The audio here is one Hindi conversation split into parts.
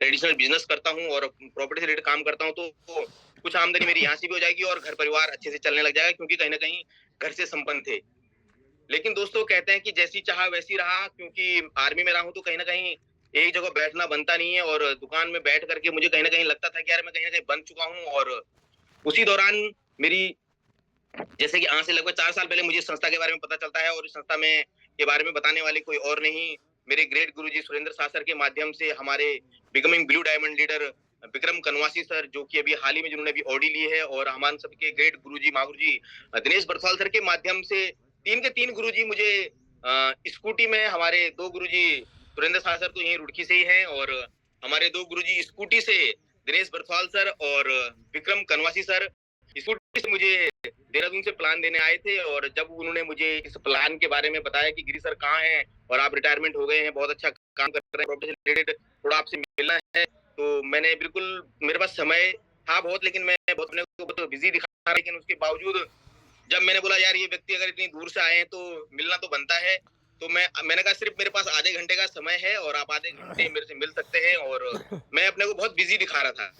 ट्रेडिशनल बिजनेस करता हूँ और प्रॉपर्टी से रिलेटेड काम करता हूँ, तो कुछ आमदनी मेरी यहाँ से भी हो जाएगी और घर परिवार अच्छे से चलने लग जाएगा, क्योंकि कहीं न कहीं घर से संपन्न थे। लेकिन दोस्तों कहते हैं कि जैसी चाहा वैसी रहा, क्योंकि आर्मी में रहा हूँ तो कहीं न कहीं एक जगह बैठना बनता नहीं है, और दुकान में बैठ कर के मुझे कहीं न कहीं लगता था कि यार मैं कहीं न कहीं बंध चुका हूँ। और उसी दौरान मेरी, जैसे कि आज से लगभग 4 साल पहले मुझे इस संस्था के बारे में पता चलता है, और इस संस्था में के बारे में बताने वाले कोई और नहीं, मेरे ग्रेट गुरुजी सुरेंद्र शाह सर के माध्यम से हमारे becoming blue diamond leader Vikram Kanwasi sir, जो कि अभी हाल ही में जिन्होंने अभी ऑडी ली है, और हमारे सबके ग्रेट गुरुजी महागुरुजी दिनेश बरसाल सर के माध्यम से 3 के 3 गुरुजी मुझे स्कूटी में, हमारे 2 गुरुजी सुरेंद्र शाह सर तो यहीं रुड़की से ही हैं, और हमारे 2 गुरुजी स्कूटी से दिनेश बरसाल सर और विक्रम कनवासी सर स्कूटी से मुझे देहरादून से प्लान देने आए थे। और जब उन्होंने मुझे इस प्लान के बारे में बताया कि गिरी सर कहाँ हैं और आप रिटायरमेंट हो गए हैं, बहुत अच्छा काम कर रहे हैं, प्रॉपर्टी से रिलेटेड थोड़ा आपसे मिलना है, तो मैंने बिल्कुल, मेरे पास समय था बहुत, लेकिन मैं बहुत अपने को बहुत बिजी दिखा रहा, लेकिन उसके बावजूद जब मैंने बोला यार ये व्यक्ति अगर इतनी दूर से आए हैं तो मिलना तो बनता है, तो मैंने कहा सिर्फ मेरे पास आधे घंटे का समय है और आप आधे घंटे मेरे से मिल सकते हैं, और मैं अपने को बहुत बिजी दिखा रहा था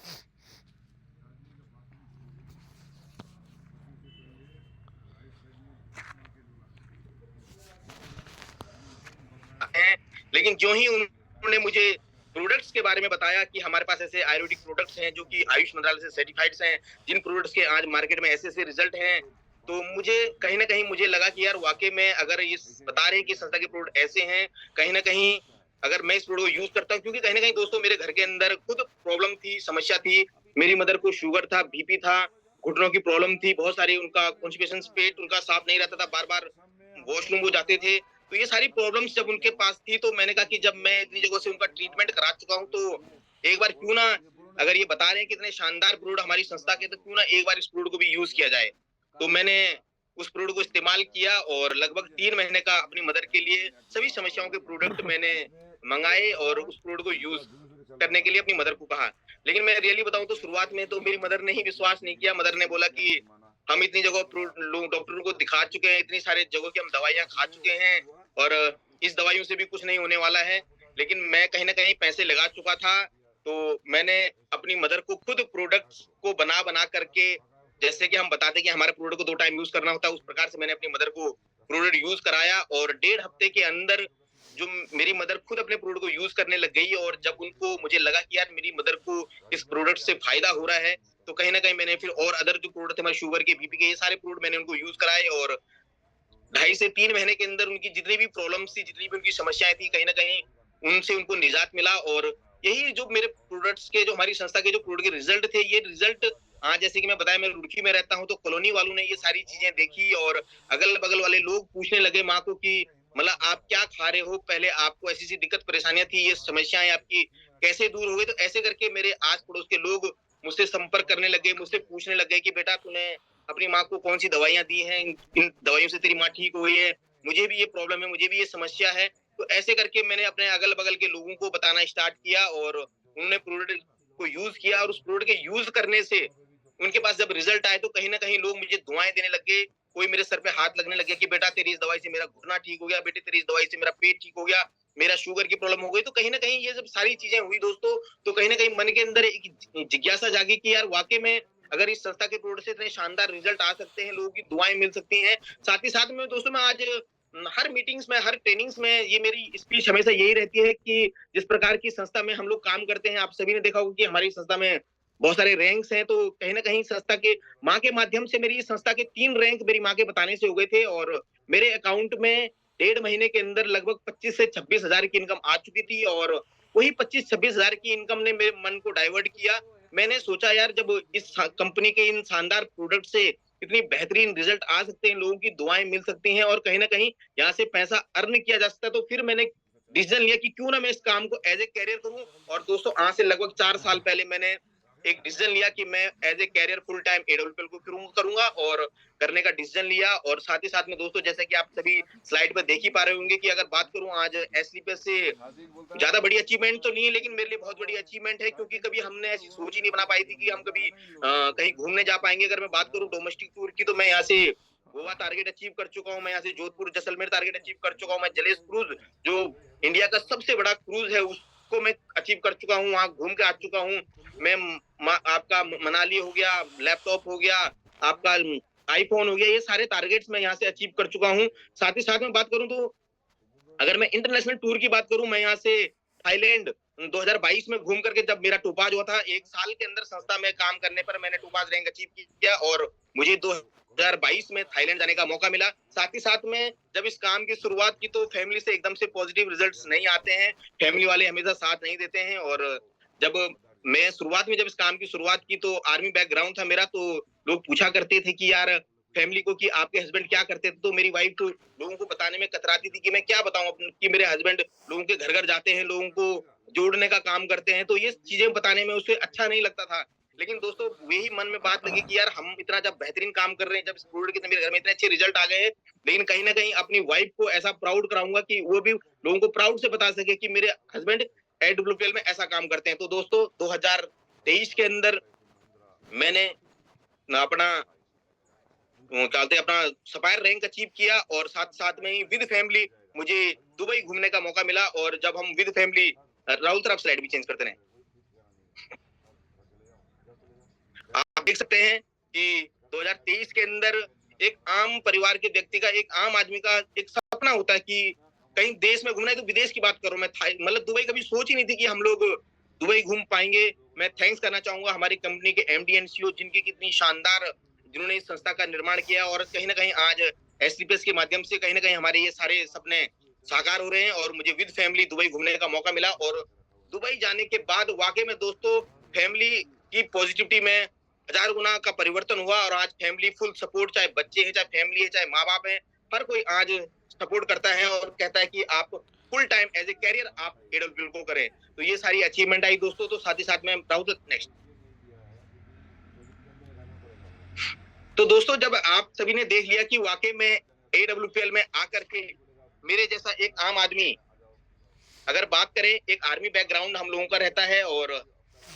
है। लेकिन जो ही उन्होंने मुझे प्रोडक्ट्स के बारे में बताया कि हमारे पास ऐसे आयुर्वेदिक प्रोडक्ट्स हैं जो कि आयुष मंत्रालय से सर्टिफाइड हैं, जिन प्रोडक्ट्स के आज मार्केट में ऐसे-ऐसे रिजल्ट हैं, तो मुझे कहीं न कहीं मुझे लगा कि यार वाक़ई में अगर ये बता रहे हैं कि संस्था के प्रोडक्ट ऐसे हैं, कहीं न कहीं अगर मैं इस प्रोडक्ट को यूज़ करता हूँ, क्योंकि कहीं न कहीं दोस्तों मेरे घर के अंदर खुद प्रॉब्लम थी, समस्या थी। मेरी मदर को शुगर था, बीपी था, घुटनों की प्रॉब्लम थी, बहुत सारी उनका कॉन्स्टिपेशन, पेट उनका साफ नहीं रहता था, बार-बार वॉशरूम वो जाते थे। तो ये सारी प्रॉब्लम्स जब उनके पास थी, तो मैंने कहा कि जब मैं इतनी जगहों से उनका ट्रीटमेंट करा चुका हूँ, तो एक बार क्यों ना, अगर ये बता रहे हैं कि इतने शानदार प्रोडक्ट हमारी संस्था के, तो क्यों ना एक बार इस प्रोडक्ट को भी यूज़ किया जाए। तो मैंने उस प्रोडक्ट को इस्तेमाल किया और लगभग 3 महीने का अपनी मदर के लिए सभी समस्याओं के प्रोडक्ट मैंने मँगाए और उस प्रोडक्ट को यूज़ करने के लिए अपनी मदर को कहा। लेकिन मैं रियली बताऊँ तो शुरुआत में तो मेरी मदर ने ही विश्वास नहीं किया। मदर ने बोला कि हम इतनी जगह लोग डॉक्टरों को दिखा चुके हैं, इतनी सारी जगहों की हम दवाइयाँ खा चुके हैं, और इस दवाइयों से भी कुछ नहीं होने वाला है। लेकिन मैं कहीं न कहीं पैसे लगा चुका था, तो मैंने अपनी मदर को खुद प्रोडक्ट्स को बना-बना करके, जैसे कि हम बताते हैं कि हमारे प्रोडक्ट को 2 टाइम यूज़ करना होता है, उस प्रकार से मैंने अपनी मदर को प्रोडक्ट यूज़ कराया, और डेढ़ हफ्ते के अंदर जो मेरी मदर खुद अपने प्रोडक्ट को यूज़ करने लग गई, और जब उनको मुझे लगा कि यार मेरी मदर को इस प्रोडक्ट से फ़ायदा हो रहा है, तो कहीं न कहीं मैंने फिर और अदर जो प्रोडक्ट थे हमारे शुगर के, बीपी के, ये सारे प्रोडक्ट मैंने उनको यूज़ कराए, और 2.5 से 3 महीने के अंदर उनकी जितनी भी प्रॉब्लम्स थी, जितनी भी उनकी समस्याएँ थी, कहीं न कहीं उनसे उनको निजात मिला। और यही जो मेरे प्रोडक्ट्स के, जो हमारी संस्था के जो प्रोडक्ट के रिज़ल्ट थे, ये रिज़ल्ट आज जैसे कि मैं बताया, मैं रुड़की में रहता हूँ, तो कॉलोनी वालों ने ये सारी चीज़ें देखी, और अगल-बगल वाले लोग पूछने लगे माँ को कि मतलब आप क्या खा रहे हो? पहले आपको ऐसी-ऐसी दिक्कत परेशानियाँ थी, ये समस्याएँ आपकी कैसे दूर हो गई? तो ऐसे करके मेरे आस-पड़ोस के लोग मुझसे संपर्क करने लगे, मुझसे पूछने लग गए कि बेटा तूने अपनी माँ को कौन-सी दवाइयाँ दी हैं? इन इन दवाइयों से तेरी माँ ठीक हुई है, मुझे भी ये प्रॉब्लम है, मुझे भी ये समस्या है। तो ऐसे करके मैंने अपने अगल-बगल के लोगों को बताना स्टार्ट किया, और उन्होंने प्रोडक्ट को यूज़ किया, और उस प्रोडक्ट के यूज़ करने से उनके पास जब रिज़ल्ट आए, तो कहीं न कहीं लोग मुझे दुआएँ देने लग गए। कोई मेरे सर पे हाथ लगने लग गया कि बेटा तेरी इस दवाई से मेरा घुटना ठीक हो गया, बेटे तेरी इस दवाई से मेरा पेट ठीक हो गया, मेरा शुगर की प्रॉब्लम हो गई। तो कहीं न कहीं ये जब सारी चीज़ें हुई दोस्तों, तो कहीं न कहीं मन के अंदर एक जिज्ञासा जागी कि यार वाक़ई में अगर इस संस्था के प्रोडक्ट से इतने शानदार रिज़ल्ट आ सकते हैं, लोगों की दुआएँ मिल सकती हैं। साथ ही साथ में दोस्तों मैं आज हर मीटिंग्स में, हर ट्रेनिंग्स में ये मेरी स्पीच हमेशा यही रहती है कि जिस प्रकार की संस्था में हम लोग काम करते हैं, आप सभी ने देखा होगा कि हमारी संस्था में बहुत सारे रैंक्स हैं, तो कहीं न कहीं संस्था के माँ के माध्यम से मेरी संस्था के 3 रैंक मेरी माँ के बताने से हो गए थे, और मेरे अकाउंट में डेढ़ महीने के अंदर लगभग 25 से 26 हज़ार की इनकम आ चुकी थी, और वही 25-26 हज़ार की इनकम ने मेरे मन को डाइवर्ट किया। मैंने सोचा यार जब इस कंपनी के इन शानदार प्रोडक्ट से इतनी बेहतरीन रिजल्ट आ सकते हैं, लोगों की दुआएँ मिल सकती हैं, और कहीं न कहीं यहाँ से पैसा अर्न किया जा सकता है, तो फिर मैंने डिसीज़न लिया कि क्यों ना मैं इस काम को एज़ ए करियर करूँ। और दोस्तों आज से लगभग 4 साल पहले मैंने एक डिसीजन लिया कि मैं as a career full time AWPL को करूँगा, और करने का डिसीजन लिया। और साथ ही साथ में दोस्तों, जैसा कि आप सभी स्लाइड पे देख ही पा रहे होंगे कि अगर बात करूँ आज एसलीपीएस से ज़्यादा बड़ी अचीवमेंट तो नहीं है, लेकिन मेरे लिए बहुत बड़ी अचीवमेंट है, क्योंकि कभी हमने ऐसी सोच ही नहीं बना पाई थी कि हम कभी कहीं घूमने जा पाएँगे। अगर मैं बात करूँ डोमेस्टिक टूर की, तो मैं यहाँ से गोवा टारगेट अचीव कर चुका हूँ, मैं यहाँ से जोधपुर, जैसलमेर टारगेट अचीव कर चुका हूँ, मैं जलेश क्रूज़ जो इंडिया का सबसे बड़ा क्रूज़ है, को मैं अचीव कर चुका हूँ, वहाँ घूम के आ चुका हूँ। मैं आपका मनाली हो गया, लैपटॉप हो गया, आपका आईफ़ोन हो गया, ये सारे टारगेट्स मैं यहाँ से अचीव कर चुका हूँ। साथ ही साथ में बात करूँ तो अगर मैं इंटरनेशनल टूर की बात करूँ, मैं यहाँ से थाईलैंड 2022 में घूम करके जब मेरा टोपाज हुआ था, 1 साल के अंदर संस्था में काम करने पर मैंने टोपाज रैंक अचीव किया और मुझे 2022 में थाईलैंड जाने का मौका मिला। साथ ही साथ में जब इस काम की शुरुआत की तो फैमिली से एकदम से पॉजिटिव रिजल्ट्स नहीं आते हैं। फैमिली वाले हमेशा साथ नहीं देते हैं और जब मैं शुरुआत में जब इस काम की शुरुआत की तो आर्मी बैकग्राउंड था मेरा, तो लोग पूछा करते थे कि यार फैमिली को कि आपके हस्बैंड क्या करते थे? तो मेरी वाइफ तो लोगों को बताने में कतराती थी कि मैं क्या बताऊँ कि मेरे हस्बैंड लोगों के घर-घर जाते हैं, लोगों को जोड़ने का काम करते हैं, तो ये चीज़ें बताने में उसे अच्छा नहीं लगता था। लेकिन दोस्तों यही मन में बात लगी कि यार हम इतना जब बेहतरीन काम कर रहे हैं, जब इस प्रोडक्ट के मेरे घर में इतने अच्छे रिजल्ट आ गए हैं, लेकिन कहीं न कहीं अपनी वाइफ को ऐसा प्राउड कराऊँगा कि वो भी लोगों को प्राउड से बता सके कि मेरे हस्बैंड एडब्ल्यूपीएल में ऐसा काम करते हैं। तो दोस्तों 2023 के अंदर मैंने अपना क्या बोलते हैं अपना सफायर रैंक अचीव किया और साथ-साथ में ही विद फैमिली मुझे दुबई घूमने का मौका मिला और जब हम विद फैमिली राहुल तरफ स्लाइड भी चेंज करते रहें। आप देख सकते हैं कि 2023 के अंदर एक आम परिवार के व्यक्ति का, एक आम आदमी का एक सपना होता है कि कहीं देश में घूमना है तो विदेश की बात करूं मैं, मतलब दुबई कभी सोच ही नहीं थी कि हम लोग दुबई घूम पाएंगे। मैं थैंक्स करना चाहूंगा हमारी कंपनी के एमडी एंड सीईओ जिनकी कितनी शानदार, जिन्होंने इस संस्था का निर्माण किया और कहीं ना कहीं आज एसटीपीएस के माध्यम से कहीं ना कहीं हमारे ये सारे सपने साकार हो रहे हैं और मुझे विद फैमिली दुबई घूमने का मौका मिला। और दुबई जाने के बाद वाकई में दोस्तों फैमिली की पॉजिटिविटी में 1000 गुना का परिवर्तन हुआ और आज फैमिली फुल सपोर्ट, चाहे बच्चे हैं, चाहे फैमिली है, चाहे माँ-बाप है, हर कोई आज सपोर्ट करता है और कहता है कि आप full time as a career आप एडब्ल्यूएल को करें। तो ये सारी अचीवमेंट आई दोस्तों, तो साथ ही साथ में राहुल नेक्स्ट। तो दोस्तों जब आप सभी ने देख लिया कि वाकई में एडब्ल्यूपीएल में आकर के मेरे जैसा एक आम आदमी, अगर बात करें एक आर्मी बैकग्राउंड हम लोगों का रहता है और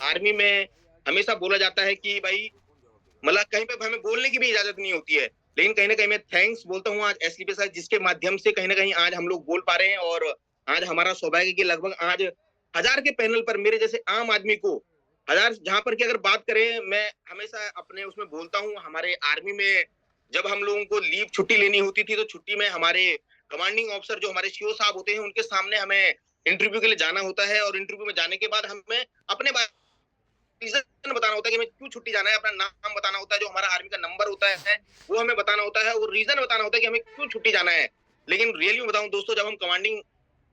आर्मी में हमेशा बोला जाता है कि भाई मतलब कहीं पे हमें बोलने की भी इजाजत नहीं होती है, लेकिन कहीं ना कहीं मैं थैंक्स बोलता हूँ आज एसलीपी सर जिसके माध्यम से कहीं ना कहीं आज हम लोग बोल पा रहे हैं और आज हमारा सौभाग्य की लगभग आज 1000 के पैनल पर मेरे जैसे आम आदमी को 1000 जहां पर की अगर बात करें, मैं हमेशा अपने उसमें बोलता हूँ हमारे आर्मी में जब हम लोगों को लीव छुट्टी लेनी होती थी तो छुट्टी में हमारे कमांडिंग ऑफिसर जो हमारे सीओ साहब होते हैं उनके सामने हमें इंटरव्यू के लिए जाना होता है और इंटरव्यू में जाने के बाद हमें अपने रीजन बताना होता है कि हमें क्यों छुट्टी जाना है, अपना नाम बताना होता है, जो हमारा आर्मी का नंबर होता है वो हमें बताना होता है, वो रीजन बताना होता है कि हमें क्यों छुट्टी जाना है। लेकिन रियली में बताऊं दोस्तों, जब हम कमांडिंग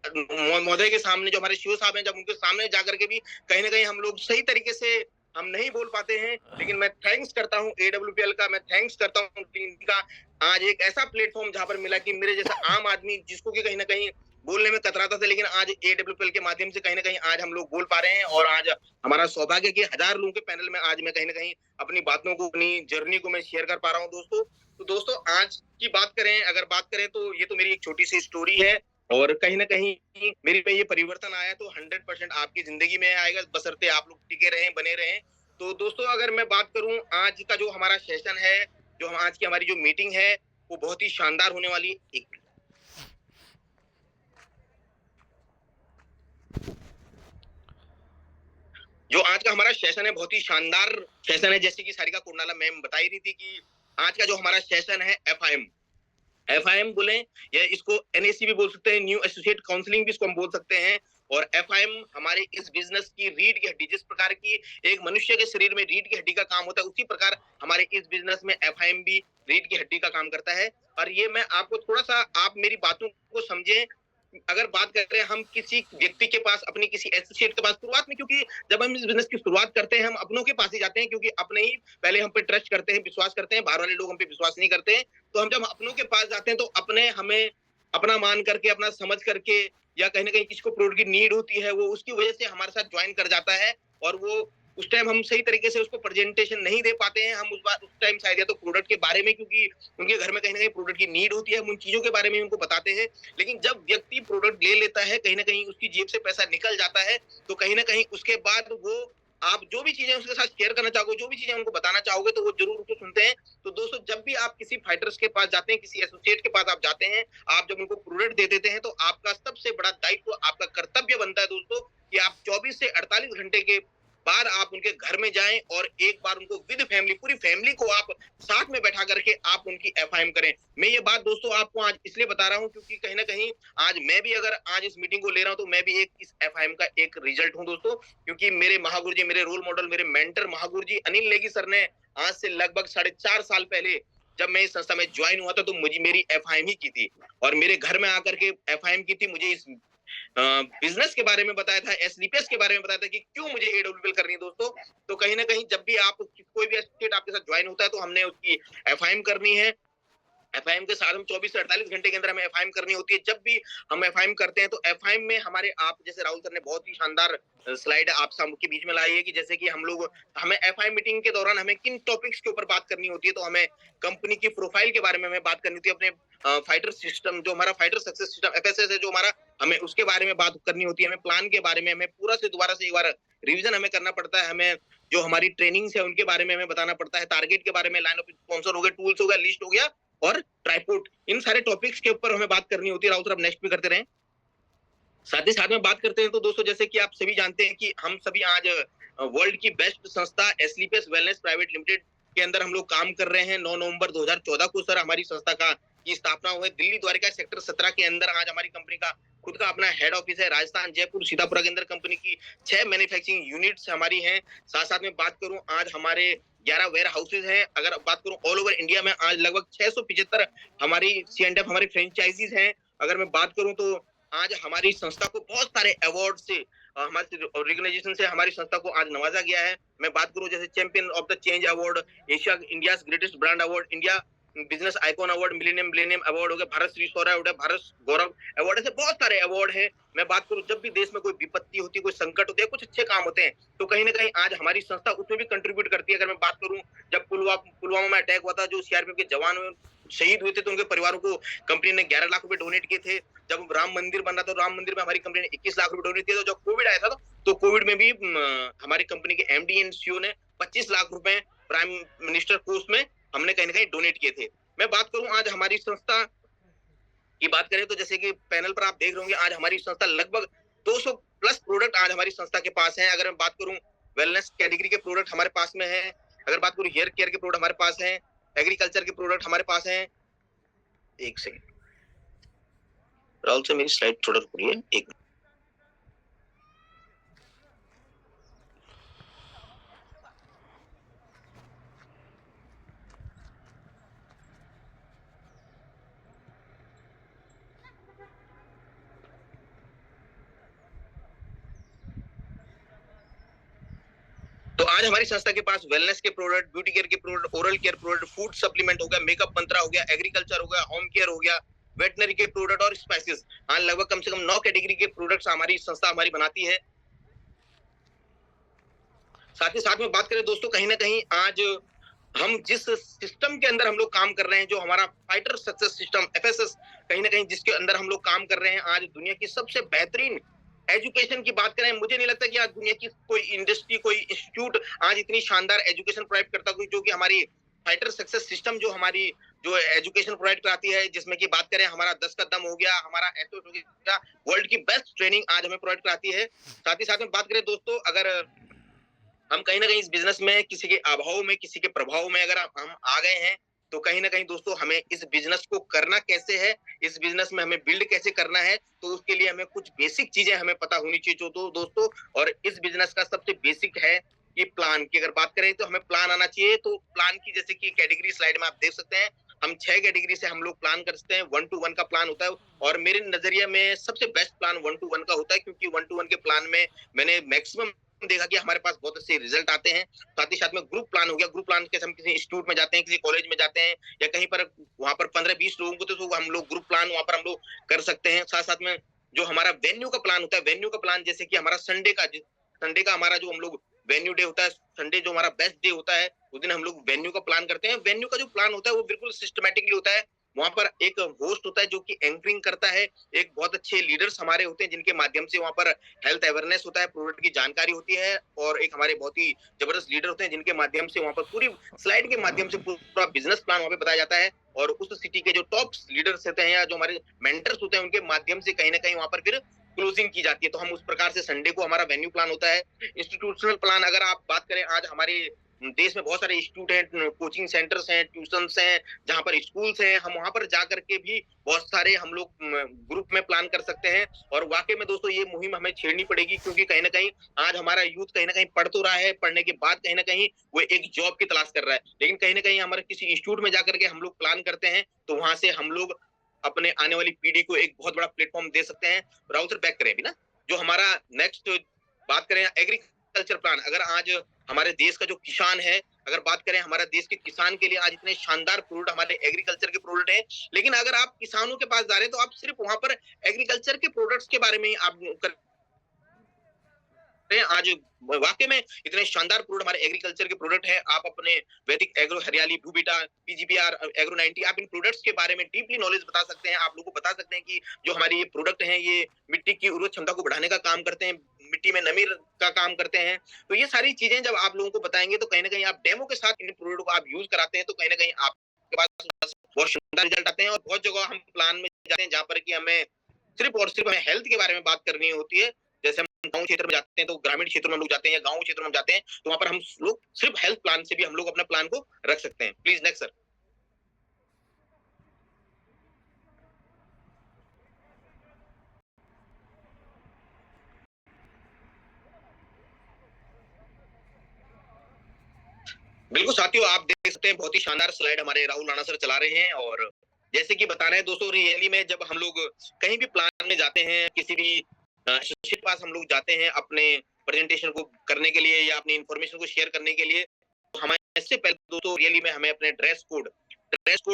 महोदय के सामने, जो हमारे सीओ साहब हैं, जब उनके सामने जाकर के भी कहीं ना कहीं हम लोग सही तरीके से हम नहीं बोल पाते हैं, लेकिन मैं थैंक्स करता हूँ एडब्ल्यूपीएल का, मैं थैंक्स करता हूँ टीम का। आज एक ऐसा प्लेटफॉर्म जहां पर मिला कि मेरे जैसा आम आदमी जिसको कि कहीं ना कहीं बोलने में कतराता था, लेकिन आज एडब्ल्यूपीएल के माध्यम से कहीं ना कहीं आज हम लोग बोल पा रहे हैं और आज हमारा सौभाग्य कि 1000 लोगों के पैनल में आज मैं कहीं ना कहीं अपनी बातों को, अपनी जर्नी को मैं शेयर कर पा रहा हूँ दोस्तों। तो दोस्तों आज की बात करें, अगर बात करें तो ये तो मेरी एक छोटी सी स्टोरी है और कहीं ना कहीं मेरे में ये परिवर्तन आया तो 100% आपकी जिंदगी में आएगा, बशर्ते आप लोग टिके रहें, बने रहें। तो दोस्तों अगर मैं बात करूं आज का जो हमारा सेशन है, जो आज की हमारी जो मीटिंग है वो बहुत ही शानदार होने वाली। एक जो आज का हमारा सेशन है बहुत ही शानदार सेशन है, जैसे कि सारिका कुंडाला मैम बता ही रही थी कि आज का जो हमारा सेशन है एफआईएम बोले या इसको एनएसी भी बोल सकते हैं, न्यू एसोसिएट काउंसलिंग भी इसको हम बोल सकते हैं। और एफआईएम हमारे इस बिजनेस की रीढ़ की हड्डी, जिस प्रकार की एक मनुष्य के शरीर में रीढ़ की हड्डी का काम होता है, उसी प्रकार हमारे इस बिजनेस में एफआईएम भी रीढ़ की हड्डी का काम करता है। और ये मैं आपको थोड़ा सा, आप मेरी बातों को समझें। अगर बात कर रहे हैं हम किसी व्यक्ति के पास, अपनी किसी एसोसिएट के पास शुरुआत में, क्योंकि जब हम इस बिजनेस की शुरुआत करते हैं हम अपनों के पास ही जाते हैं, क्योंकि अपने ही पहले हम पे ट्रस्ट करते हैं, विश्वास करते हैं, बाहर वाले लोग हम पे विश्वास नहीं करते हैं। तो हम जब अपनों के पास जाते हैं तो अपने हमें अपना मान करके, अपना समझ करके, या कहीं ना कहीं किसी को प्रोडक्ट की नीड होती है वो उसकी वजह से हमारे साथ ज्वाइन कर जाता है और वो उस टाइम हम सही तरीके से उसको प्रेजेंटेशन नहीं दे पाते हैं। हम उस टाइम शायद या तो प्रोडक्ट के बारे में, क्योंकि उनके घर में कहीं ना कहीं प्रोडक्ट की नीड होती है, हम उन चीजों के बारे में उनको बताते हैं। लेकिन जब व्यक्ति प्रोडक्ट ले लेता है, कहीं ना कहीं उसकी जेब से पैसा निकल जाता है, तो कहीं ना कहीं उसके बाद वो आप जो भी चीजें उसके साथ शेयर करना चाहोगे, जो भी चीजें उनको बताना चाहोगे, तो वो जरूर उसको सुनते हैं। तो दोस्तों, जब भी आप किसी फाइटर्स के पास जाते हैं, किसी एसोसिएट के पास आप जाते हैं, आप जब उनको प्रोडक्ट दे देते हैं, तो आपका सबसे बड़ा दायित्व, आपका कर्तव्य बनता है दोस्तों, कि आप 24 से 48 घंटे के बाद आप उनके घर में जाएं और एक बार उनको विद फैमिली, पूरी फैमिली को आप साथ में बैठा करके आप उनकी एफआईएम करें। मैं ये बात दोस्तों आपको आज इसलिए बता रहा हूं, क्योंकि कहीं ना कहीं आज मैं भी अगर आज इस मीटिंग को ले रहा हूं, तो मैं भी एक इस एफआईएम का एक रिजल्ट हूं दोस्तों। क्योंकि मेरे महागुरु जी, मेरे रोल मॉडल, मेरे मेंटर महागुरु जी अनिल नेगी सर ने आज से लगभग 4.5 साल पहले जब मैं इस संस्था में ज्वाइन हुआ था, तो मुझे मेरी एफआईएम ही की थी, और मेरे घर में आकर के एफआईएम की थी। मुझे इस बिजनेस के बारे में बताया था, एसलीपीएस के बारे में बताया था कि क्यों मुझे एडब्ल्यूएल करनी है दोस्तों। तो कहीं ना कहीं जब भी आप कोई भी एसोसिएट आपके साथ ज्वाइन होता है, तो हमने उसकी एफआईएम करनी है। एफआईएम के साथ हम 24 से 48 घंटे के अंदर हमें एफआईएम करनी होती है। जब भी हम एफआईएम करते हैं, तो एफआईएम में हमारे, आप जैसे राहुल सर ने बहुत ही शानदार स्लाइड आप सबके बीच में लाई है, कि जैसे कि हम लोग, हमें एफआईएम मीटिंग के दौरान हमें किन टॉपिक्स के ऊपर बात करनी होती है। तो हमें कंपनी की प्रोफाइल के बारे में हमें बात करनी होती है, अपने फाइटर सिस्टम, जो हमारा फाइटर सक्सेस सिस्टम एफएसएस है, जो हमारा, हमें उसके बारे में बात करनी होती है। हमें प्लान के बारे में हमें पूरा से दोबारा से एक बार रिवीजन हमें करना पड़ता है। हमें जो हमारी ट्रेनिंग्स है उनके बारे में हमें बताना पड़ता है। टारगेट के बारे में, लाइन ऑफ स्पॉन्सर हो गया, टूल्स हो गया, लिस्ट हो गया, और ट्राइपोर्ट, इन सारे टॉपिक्स के ऊपर हमें बात करनी होती है। राउत सर, आप नेक्स्ट भी करते रहें। साथ ही साथ में बात करते हैं, तो दोस्तों जैसे कि आप सभी जानते हैं कि हम सभी आज वर्ल्ड की बेस्ट संस्था एस्लीपियस वेलनेस प्राइवेट लिमिटेड के अंदर हम लोग काम कर रहे हैं। 9 नवंबर 2014 को सर हमारी संस्था का की स्थापना हुई। दिल्ली द्वारका सेक्टर 17 के अंदर आज हमारी कंपनी का खुद का अपना हेड ऑफिस है। राजस्थान, जयपुर, सीतापुर के अंदर कंपनी की 6 मैन्युफैक्चरिंग यूनिट्स हमारी हैं। साथ साथ में बात करूं, आज हमारे 11 वेयर हाउसेज हैं। अगर बात करूं ऑल ओवर इंडिया में, आज लगभग 675 हमारी C&F हमारी फ्रेंचाइजीज हैं। अगर मैं बात करूं, तो आज हमारी संस्था को बहुत सारे अवार्ड से, हमारे ऑर्गेनाइजेशन से हमारी संस्था को आज नवाजा गया है। मैं बात करूं जैसे champion of the change award, Asia India greatest brand award, India business icon award, millennium award हो गया, भारत श्री सौर्य अवार्ड, भारत गौरव अवार्ड, ऐसे बहुत सारे अवार्ड है। मैं बात करूं, जब भी देश में कोई विपत्ति होती है, कोई संकट होते हैं, कुछ अच्छे काम होते हैं, तो कहीं ना कहीं आज हमारी संस्था उसमें भी कंट्रीब्यूट करती है। अगर मैं बात करूं, जब पुलवामा में अटैक हुआ था, जो सीआरपीएफ के जवान शहीद हुए थे, तो उनके परिवारों को कंपनी ने 11 लाख रुपए डोनेट किए थे। जब राम मंदिर बन रहा था, राम मंदिर में हमारी कंपनी ने 21 लाख रुपए डोनेट किए थे। जब कोविड आया था, तो कोविड में भी हमारी कंपनी के एमडी एंड सीईओ ने 25 लाख रुपए प्राइम मिनिस्टर कोष में हमने कहीं ना कहीं डोनेट किए थे। मैं बात करूं, आज हमारी संस्था की बात करें, तो जैसे कि पैनल पर आप देख रहे होंगे, आज हमारी संस्था लगभग 200 प्लस प्रोडक्ट आज हमारी संस्था के पास हैं। अगर मैं बात करूं, वेलनेस कैटेगरी के प्रोडक्ट हमारे पास में है। अगर बात करूं, हेयर केयर के प्रोडक्ट हमारे पास हैं, एग्रीकल्चर के प्रोडक्ट हमारे पास हैं। एक सेकंड राहुल से, मेरी स्लाइड थोड़ा रुक रही है, एक। तो आज हमारी संस्था के पास वेलनेस के प्रोडक्ट, ब्यूटी केयर के product, oral care product, food supplement हो गया, मेकअप मंत्रा हो गया, एग्रीकल्चर हो गया, होम केयर हो गया, वेटनरी के प्रोडक्ट और स्पाइसेस, हाँ लगभग कम से कम 9 कैटेगरी के प्रोडक्ट्स हमारी संस्था हमारी बनाती है। साथ ही साथ में बात करें दोस्तों, कहीं ना कहीं आज हम जिस सिस्टम के अंदर हम लोग काम कर रहे हैं, जो हमारा फाइटर सक्सेस सिस्टम एफएसएस, कहीं ना कहीं जिसके अंदर हम लोग काम कर रहे हैं, आज दुनिया की सबसे बेहतरीन एजुकेशन की बात करें, मुझे नहीं लगता कि आज दुनिया की कोई इंडस्ट्री, कोई इंस्टीट्यूट आज इतनी शानदार एजुकेशन प्रोवाइड करता कोई, जो कि हमारी फाइटर सक्सेस सिस्टम जो हमारी जो एजुकेशन प्रोवाइड कराती है, जिसमें की बात करें हमारा 10 का दम हो गया, हमारा एसोट हो गया, वर्ल्ड की बेस्ट ट्रेनिंग आज हमें प्रोवाइड कराती है। साथ ही साथ में बात करें दोस्तों, अगर हम कहीं ना कहीं इस बिजनेस में किसी के अभाव में, किसी के प्रभाव में अगर हम आ गए हैं, तो कहीं ना कहीं दोस्तों हमें इस बिजनेस को करना कैसे है, इस बिजनेस में हमें बिल्ड कैसे करना है, तो उसके लिए हमें कुछ बेसिक चीजें हमें पता होनी चाहिए जो दोस्तों। और इस बिजनेस का सबसे बेसिक है कि प्लान की अगर बात करें, तो हमें प्लान आना चाहिए। तो प्लान की जैसे कि कैटेगरी स्लाइड में आप देख सकते हैं, हम 6 कैटेगरी से हम लोग प्लान करते हैं। 1 to 1 का प्लान होता है, और मेरे नजरिए में सबसे बेस्ट प्लान 1 to 1 का होता है, क्योंकि 1 to 1 के प्लान में मैंने मैक्सिमम देखा कि हमारे पास बहुत अच्छे रिजल्ट आते हैं। साथ ही साथ में ग्रुप प्लान हो गया, ग्रुप प्लान के हम किसी इंस्टीट्यूट में जाते हैं, किसी कॉलेज में जाते हैं, या कहीं पर वहां पर 15-20 लोगों को, तो हम लोग ग्रुप प्लान वहां पर हम लोग कर सकते हैं। साथ साथ में जो हमारा वेन्यू का प्लान होता है, वेन्यू का प्लान जैसे कि हमारा संडे का हमारा जो हम लोग वेन्यू डे होता है, संडे जो हमारा बेस्ट डे होता है, उस दिन हम लोग वेन्यू का प्लान करते हैं। वेन्यू का जो प्लान होता है वो बिल्कुल सिस्टमेटिकली होता है। वहाँ पर एक होस्ट होता है जो कि एंकरिंग करता है, एक बहुत अच्छे लीडर्स हमारे होते हैं जिनके माध्यम से वहाँ पर हेल्थ अवेयरनेस होता है, प्रोडक्ट की जानकारी होती है और एक हमारे बहुत ही जबरदस्त लीडर होते हैं जिनके माध्यम से वहाँ पर पूरी स्लाइड के माध्यम से पूरा बिजनेस प्लान वहाँ पे बताया जाता है और उस सिटी के जो टॉप लीडर्स होते हैं या जो हमारे मेंटर्स होते हैं उनके माध्यम से कहीं ना कहीं वहाँ पर फिर क्लोजिंग की जाती है। तो हम उस प्रकार से संडे को हमारा वेन्यू प्लान होता है। इंस्टीट्यूशनल प्लान अगर आप बात करें, आज हमारे देश में बहुत सारे इंस्टीट्यूट हैं, कोचिंग सेंटर्स हैं, ट्यूशंस हैं, जहाँ पर स्कूल्स हैं, हम वहाँ पर जा करके भी बहुत सारे हम लोग ग्रुप में प्लान कर सकते हैं। और वाकई में दोस्तों ये मुहिम हमें छेड़नी पड़ेगी क्योंकि कहीं ना कहीं आज हमारा यूथ कहीं ना कहीं पढ़ तो रहा है, पढ़ने के बाद कहीं ना कहीं वो एक जॉब की तलाश कर रहा है, लेकिन कहीं ना कहीं हमारे किसी इंस्टीट्यूट में जाकर के हम लोग प्लान करते हैं तो वहां से हम लोग अपने आने वाली पीढ़ी को एक बहुत बड़ा प्लेटफॉर्म दे सकते हैं। राहुल सर बैक करें अभी ना, जो हमारा नेक्स्ट बात करें एग्रीकल्चर प्लान। अगर आज हमारे देश का जो किसान है, अगर बात करें हमारा देश के किसान के लिए आज इतने शानदार प्रोडक्ट हमारे एग्रीकल्चर के प्रोडक्ट हैं, लेकिन अगर आप किसानों के पास जा रहे हैं तो आप सिर्फ वहां पर एग्रीकल्चर के प्रोडक्ट्स के बारे में ही आप आज वाकई में इतने शानदार प्रोडक्ट हमारे एग्रीकल्चर के प्रोडक्ट है। आप अपने वैदिक एग्रो हरियाली ब्लूबीटा पीजीपीआर एग्रो 90 आप इन प्रोडक्ट्स के बारे में डीपली नॉलेज बता सकते हैं। आप लोगों को बता सकते हैं कि जो हमारे ये प्रोडक्ट हैं ये मिट्टी की उर्वरक क्षमता को बढ़ाने का काम करते हैं, मिट्टी में नमी का काम करते हैं। तो ये सारी चीजें जब आप लोगों को बताएंगे तो कहीं ना कहीं आप डेमो के साथ इन प्रोडक्ट को आप यूज कराते हैं तो कहीं ना कहीं आपके पास बहुत शानदार रिजल्ट आते हैं। और बहुत जगह हम प्लान में जाते हैं जहाँ पर कि हमें सिर्फ और सिर्फ हमें हेल्थ के बारे में बात करनी होती है। जैसे हम गांव क्षेत्र में जाते हैं तो ग्रामीण क्षेत्र में हम लोग जाते हैं या गांव क्षेत्र में जाते हैं तो वहां पर हम लोग सिर्फ हेल्थ प्लान से भी हम लोग अपने प्लान को रख सकते हैं। Please next sir. बिल्कुल साथियों, आप देख सकते हैं बहुत ही शानदार स्लाइड हमारे राहुल राणा सर चला रहे हैं। और जैसे कि बता रहे हैं दोस्तों, रियली में जब हम लोग कहीं भी प्लान में जाते हैं, किसी भी के पास हम लोग जाते हैं अपने प्रेजेंटेशन को करने के लिए या अपनी इंफॉर्मेशन को शेयर करने के लिए, तो हमारे इससे पहले दोस्तों रियली में हमें अपने ड्रेस कोड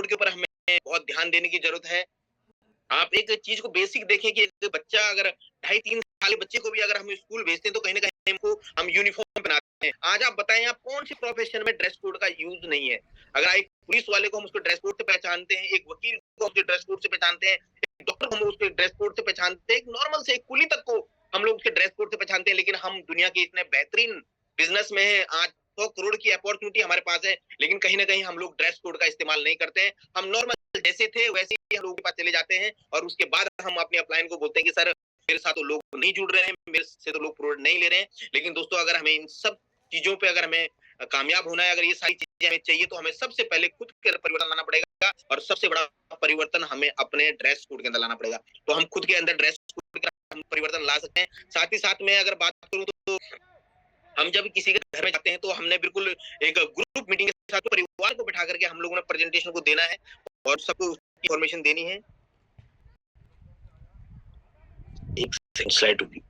के ऊपर हमें बहुत ध्यान देने की जरूरत है। आप एक चीज को बेसिक देखें कि एक बच्चा अगर 2.5-3 साल के बच्चे को भी अगर हम स्कूल भेजते हैं तो कहीं ना कहीं हमको हम यूनिफॉर्म पहनाते हैं। आज आप बताएं आप कौन सी प्रोफेशन में ड्रेस कोड का यूज नहीं है। अगर एक पुलिस वाले को हम उसके ड्रेस कोड से पहचानते हैं, एक वकील को उसके ड्रेस कोड से पहचानते हैं, एक डॉक्टर को हम उसके ड्रेस कोड से पहचानते हैं, एक नॉर्मल से एक कुली तक को हम लोग उसके ड्रेस कोड से पहचानते हैं। लेकिन हम दुनिया के इतने बेहतरीन बिजनेस में है, आज 100 करोड़ की अपॉर्चुनिटी हमारे पास है, लेकिन कहीं ना कहीं हम लोग ड्रेस कोड का इस्तेमाल नहीं करते हैं। हम नॉर्मल जैसे थे वैसे ही हम लोगों के पास चले जाते हैं और उसके बाद हम अपने अपलाइन को बोलते हैं कि सर मेरे साथ तो लोग नहीं जुड़ रहे हैं, मेरे से तो लोग प्रोडक्ट नहीं ले रहे हैं। लेकिन दोस्तों अगर हमें इन सब चीजों पे अगर हमें कामयाब होना है, अगर ये सारी चीजें हमें चाहिए तो हमें सबसे पहले खुद के अंदर परिवर्तन लाना पड़ेगा और सबसे बड़ा परिवर्तन हमें अपने ड्रेस कोड के अंदर लाना पड़ेगा। तो हम खुद के अंदर ड्रेस कोड के हम परिवर्तन ला सकते हैं। साथ ही साथ में अगर बात करूं तो हम जब किसी के घर में जाते हैं तो हमने बिल्कुल एक ग्रुप मीटिंग के साथ परिवार को बिठा करके हम लोगों ने प्रेजेंटेशन को देना है और सबको इंफॉर्मेशन देनी है। एक स्लाइड होगी।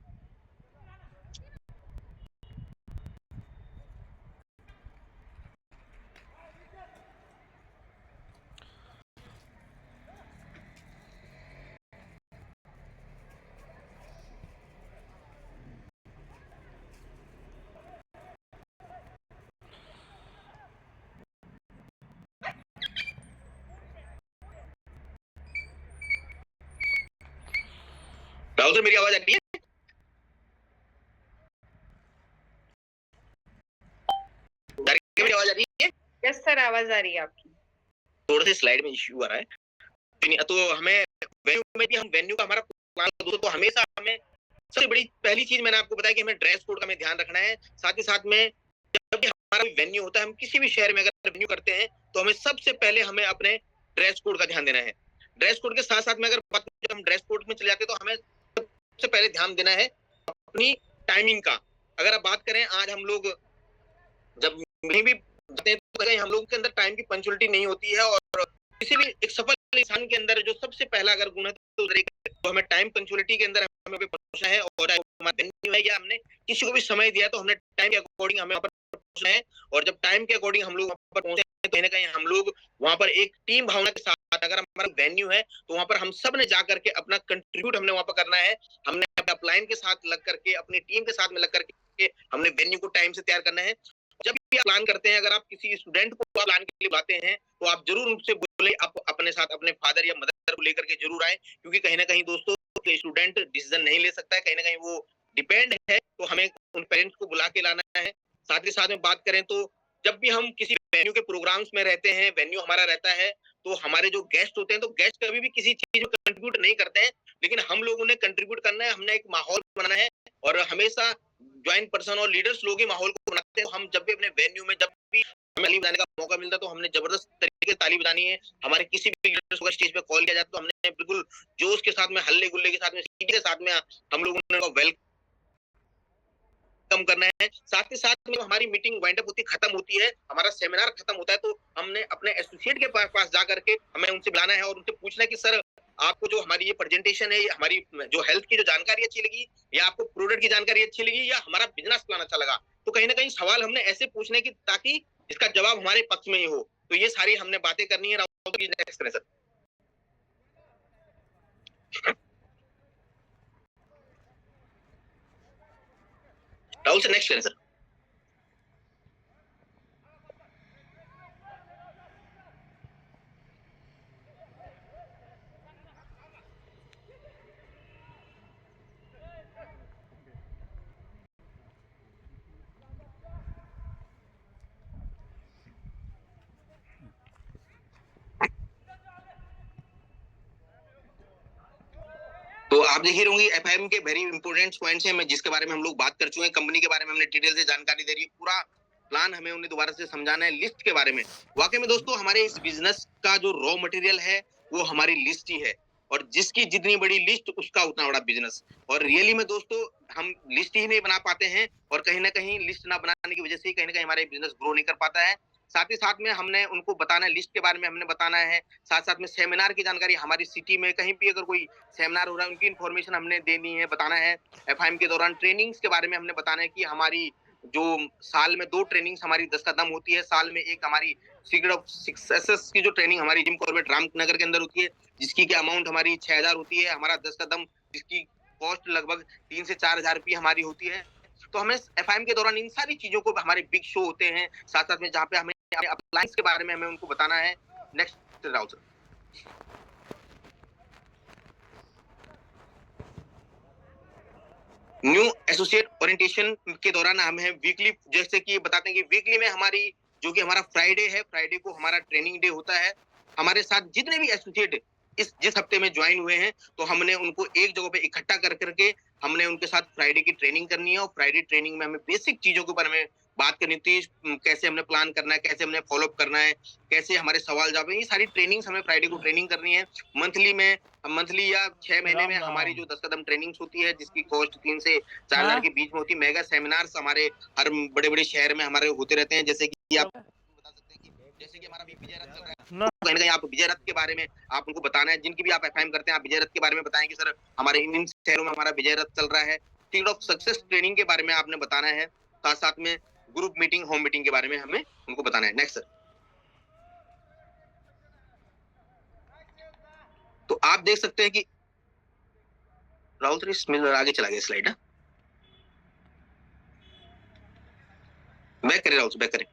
राहुल सर मेरी आवाज आ रही है? मेरी आवाज आ रही है? यस सर, आवाज आ रही है आपकी। थोड़ा सा स्लाइड में इश्यू आ रहा है। तो हमें वेन्यू में भी हम वेन्यू का हमारा प्लान दोस्तों तो हमेशा हमें सबसे बड़ी पहली चीज मैंने आपको बताया कि हमें ड्रेस कोड का हमें ध्यान रखना है। साथ ही साथ में जब भी हमारा वेन्यू होता है, हम किसी भी शहर में अगर वेन्यू करते हैं तो हमें सबसे पहले हमें अपने ड्रेस कोड का ध्यान देना है। ड्रेस कोड के साथ साथ में अगर जब हम ड्रेस कोड में चले जाते हैं तो हमें सबसे पहले ध्यान देना है अपनी टाइमिंग का। अगर आप बात करें आज हम लोग जब कहीं भी जाते हैं तो हम लोगों के अंदर टाइम की पंक्चुअलिटी नहीं होती है और किसी भी एक सफल इंसान के अंदर जो सबसे पहला अगर गुण है तो हमें टाइम पंक्चुअलिटी के अंदर हमें पहुंचना है। और वेन्यू है या हमने किसी को भी समय दिया तो हमने टाइम के अकॉर्डिंग हमें वहां पर पहुंचना है। और जब टाइम के अकॉर्डिंग हम लोग वहां पर पहुंचे हैं तो कहीं ना कहीं हम लोग वहां पर एक टीम भावना के साथ अगर हमारा वेन्यू है तो वहां पर हम सब ने जाकर के अपना कंट्रीब्यूट हमने वहां पर करना है। हमने अपलाइन के साथ लग करके अपनी टीम के साथ में लग करके हमने वेन्यू को टाइम से तैयार करना है। जब भी प्लान करते हैं, अगर आप किसी स्टूडेंट को प्लान के लिए बुलाते हैं तो आप जरूर उनसे बोले आप अपने साथ अपने फादर या मदर को लेकर के जरूर आए, क्योंकि कहीं ना कहीं दोस्तों स्टूडेंट डिसीजन नहीं ले सकता है, कहीं ना कहीं वो डिपेंड है, तो हमें उन पेरेंट्स को बुला के लाना है। साथ ही साथ में बात करें तो जब भी हम किसी वेन्यू के प्रोग्राम्स में रहते हैं, वेन्यू हमारा रहता है, तो हमारे जो गेस्ट होते हैं, तो गेस्ट कभी भी किसी चीज को कंट्रीब्यूट नहीं करते हैं, लेकिन हम लोगों ने कंट्रीब्यूट करना है, हमने एक माहौल बनाना है और हमेशा ज्वाइंट पर्सन और लीडर्स लोग ही माहौल को बनाते हैं। हम जब भी अपने वेन्यू में जब भी हमें ताली बजाने का मौका मिलता है तो हमने जबरदस्त तरीके से ताली बजानी है। हमारे किसी भी लीडर्स को स्टेज पे कॉल किया जाता है तो हमने बिल्कुल जोश के साथ में, हल्ले गुल्ले के साथ में, सीटी के साथ में हम लोगों ने वेलकम करना है। साथ ही साथ में हमारी मीटिंग वाइंड अप होती खत्म होती है, हमारा सेमिनार खत्म होता है, तो हमने अपने एसोसिएट के पास जा करके हमें उनसे बुलाना है और उनसे पूछना है कि सर आपको जो हमारी ये प्रेजेंटेशन है, हमारी जो हेल्थ की जो जानकारी अच्छी लगी, या आपको प्रोडक्ट की जानकारी अच्छी लगी, या हमारा बिजनेस प्लान अच्छा लगा। तो कहीं ना कहीं सवाल हमने ऐसे पूछने की ताकि इसका जवाब हमारे पक्ष में ही हो। तो ये सारी हमने बातें करनी है। नेक्स्ट करें सर। राहुल सर नेक्स्ट करें सर। तो आप देख ही होंगे एफआईएम के वेरी इंपोर्टेंट पॉइंट्स हैं, मैं जिसके बारे में हम लोग बात कर चुके हैं। कंपनी के बारे में हमने डिटेल से जानकारी दे रही है, पूरा प्लान हमें उन्हें दोबारा से समझाना है। लिस्ट के बारे में, वाकई में दोस्तों हमारे इस बिजनेस का जो रॉ मटेरियल है वो हमारी लिस्ट ही है, और जिसकी जितनी बड़ी लिस्ट उसका उतना बड़ा बिजनेस। और रियली में दोस्तों हम लिस्ट ही नहीं बना पाते हैं, और कहीं ना कहीं लिस्ट ना बनाने की वजह से कहीं ना कहीं हमारा बिजनेस ग्रो नहीं कर पाता है। साथ ही साथ में हमने उनको बताना है, लिस्ट के बारे में हमने बताना है, साथ साथ में सेमिनार की जानकारी, हमारी सिटी में कहीं भी अगर कोई सेमिनार हो रहा है उनकी इन्फॉर्मेशन हमने देनी है, बताना है। एफआईएम के दौरान ट्रेनिंग्स के बारे में हमने बताना है कि हमारी जो साल में 2 ट्रेनिंग्स हमारी 10 कदम होती है, साल में एक हमारी सीक्रेट ऑफ सक्सेस की जो ट्रेनिंग हमारी जिम कॉर्बेट रामनगर के अंदर होती है, जिसकी की अमाउंट हमारी 6000 होती है, हमारा 10 कदम जिसकी कॉस्ट लगभग 3 से 4000 रुपये हमारी होती है। तो हमें एफआईएम के दौरान इन सारी चीजों को, हमारे बिग शो होते हैं, साथ साथ में जहाँ पे हमें अप्लायंस के बारे में हमें उनको बताना है। Next Rahul sir. New associate orientation के दौरान हमें वीकली, जैसे कि बताते हैं कि वीकली में हमारी जो कि हमारा फ्राइडे है, फ्राइडे को हमारा ट्रेनिंग डे होता है। हमारे साथ जितने भी एसोसिएट जिस हफ्ते में ज्वाइन हुए हैं, तो हमने उनको एक जगह पे इकट्ठा कर करके हमने उनके साथ फ्राइडे की ट्रेनिंग करनी है, और फ्राइडे ट्रेनिंग में हमें बेसिक चीजों के बारे में बात करनी थी, कैसे हमने प्लान करना है, कैसे हमने फॉलोअप करना है, कैसे हमारे सवाल जवाब, ये सारी ट्रेनिंग्स हमें फ्राइडे को ट्रेनिंग करनी है। मंथली या 6 महीने में हमारी जो 10 कदम ट्रेनिंग्स होती है, जिसकी कॉस्ट 3 से 4000 के बीच में होती है। मेगा सेमिनार्स हमारे हर बड़े बड़े शहर में हमारे होते रहते हैं, जैसे कि आप बता सकते हैं कि जैसे कि हमारा विजय रथ चल रहा है, तो कहीं ना कहीं आप विजय रथ के बारे में आप उनको बताना है, जिनकी भी आप एफआईएम करते हैं आप विजय रथ के बारे में बताएं कि सर हमारे इन शहरों में हमारा विजय रथ चल रहा है। सीक्रेट ऑफ सक्सेस ट्रेनिंग के बारे में आपने बताना है, साथ साथ में ग्रुप मीटिंग, होम मीटिंग के बारे में हमें उनको बताना है। Next sir. तो आप देख सकते हैं कि राहुल सर इसमें आगे चला गया स्लाइड, बैक करें राहुल सर, बैक करें।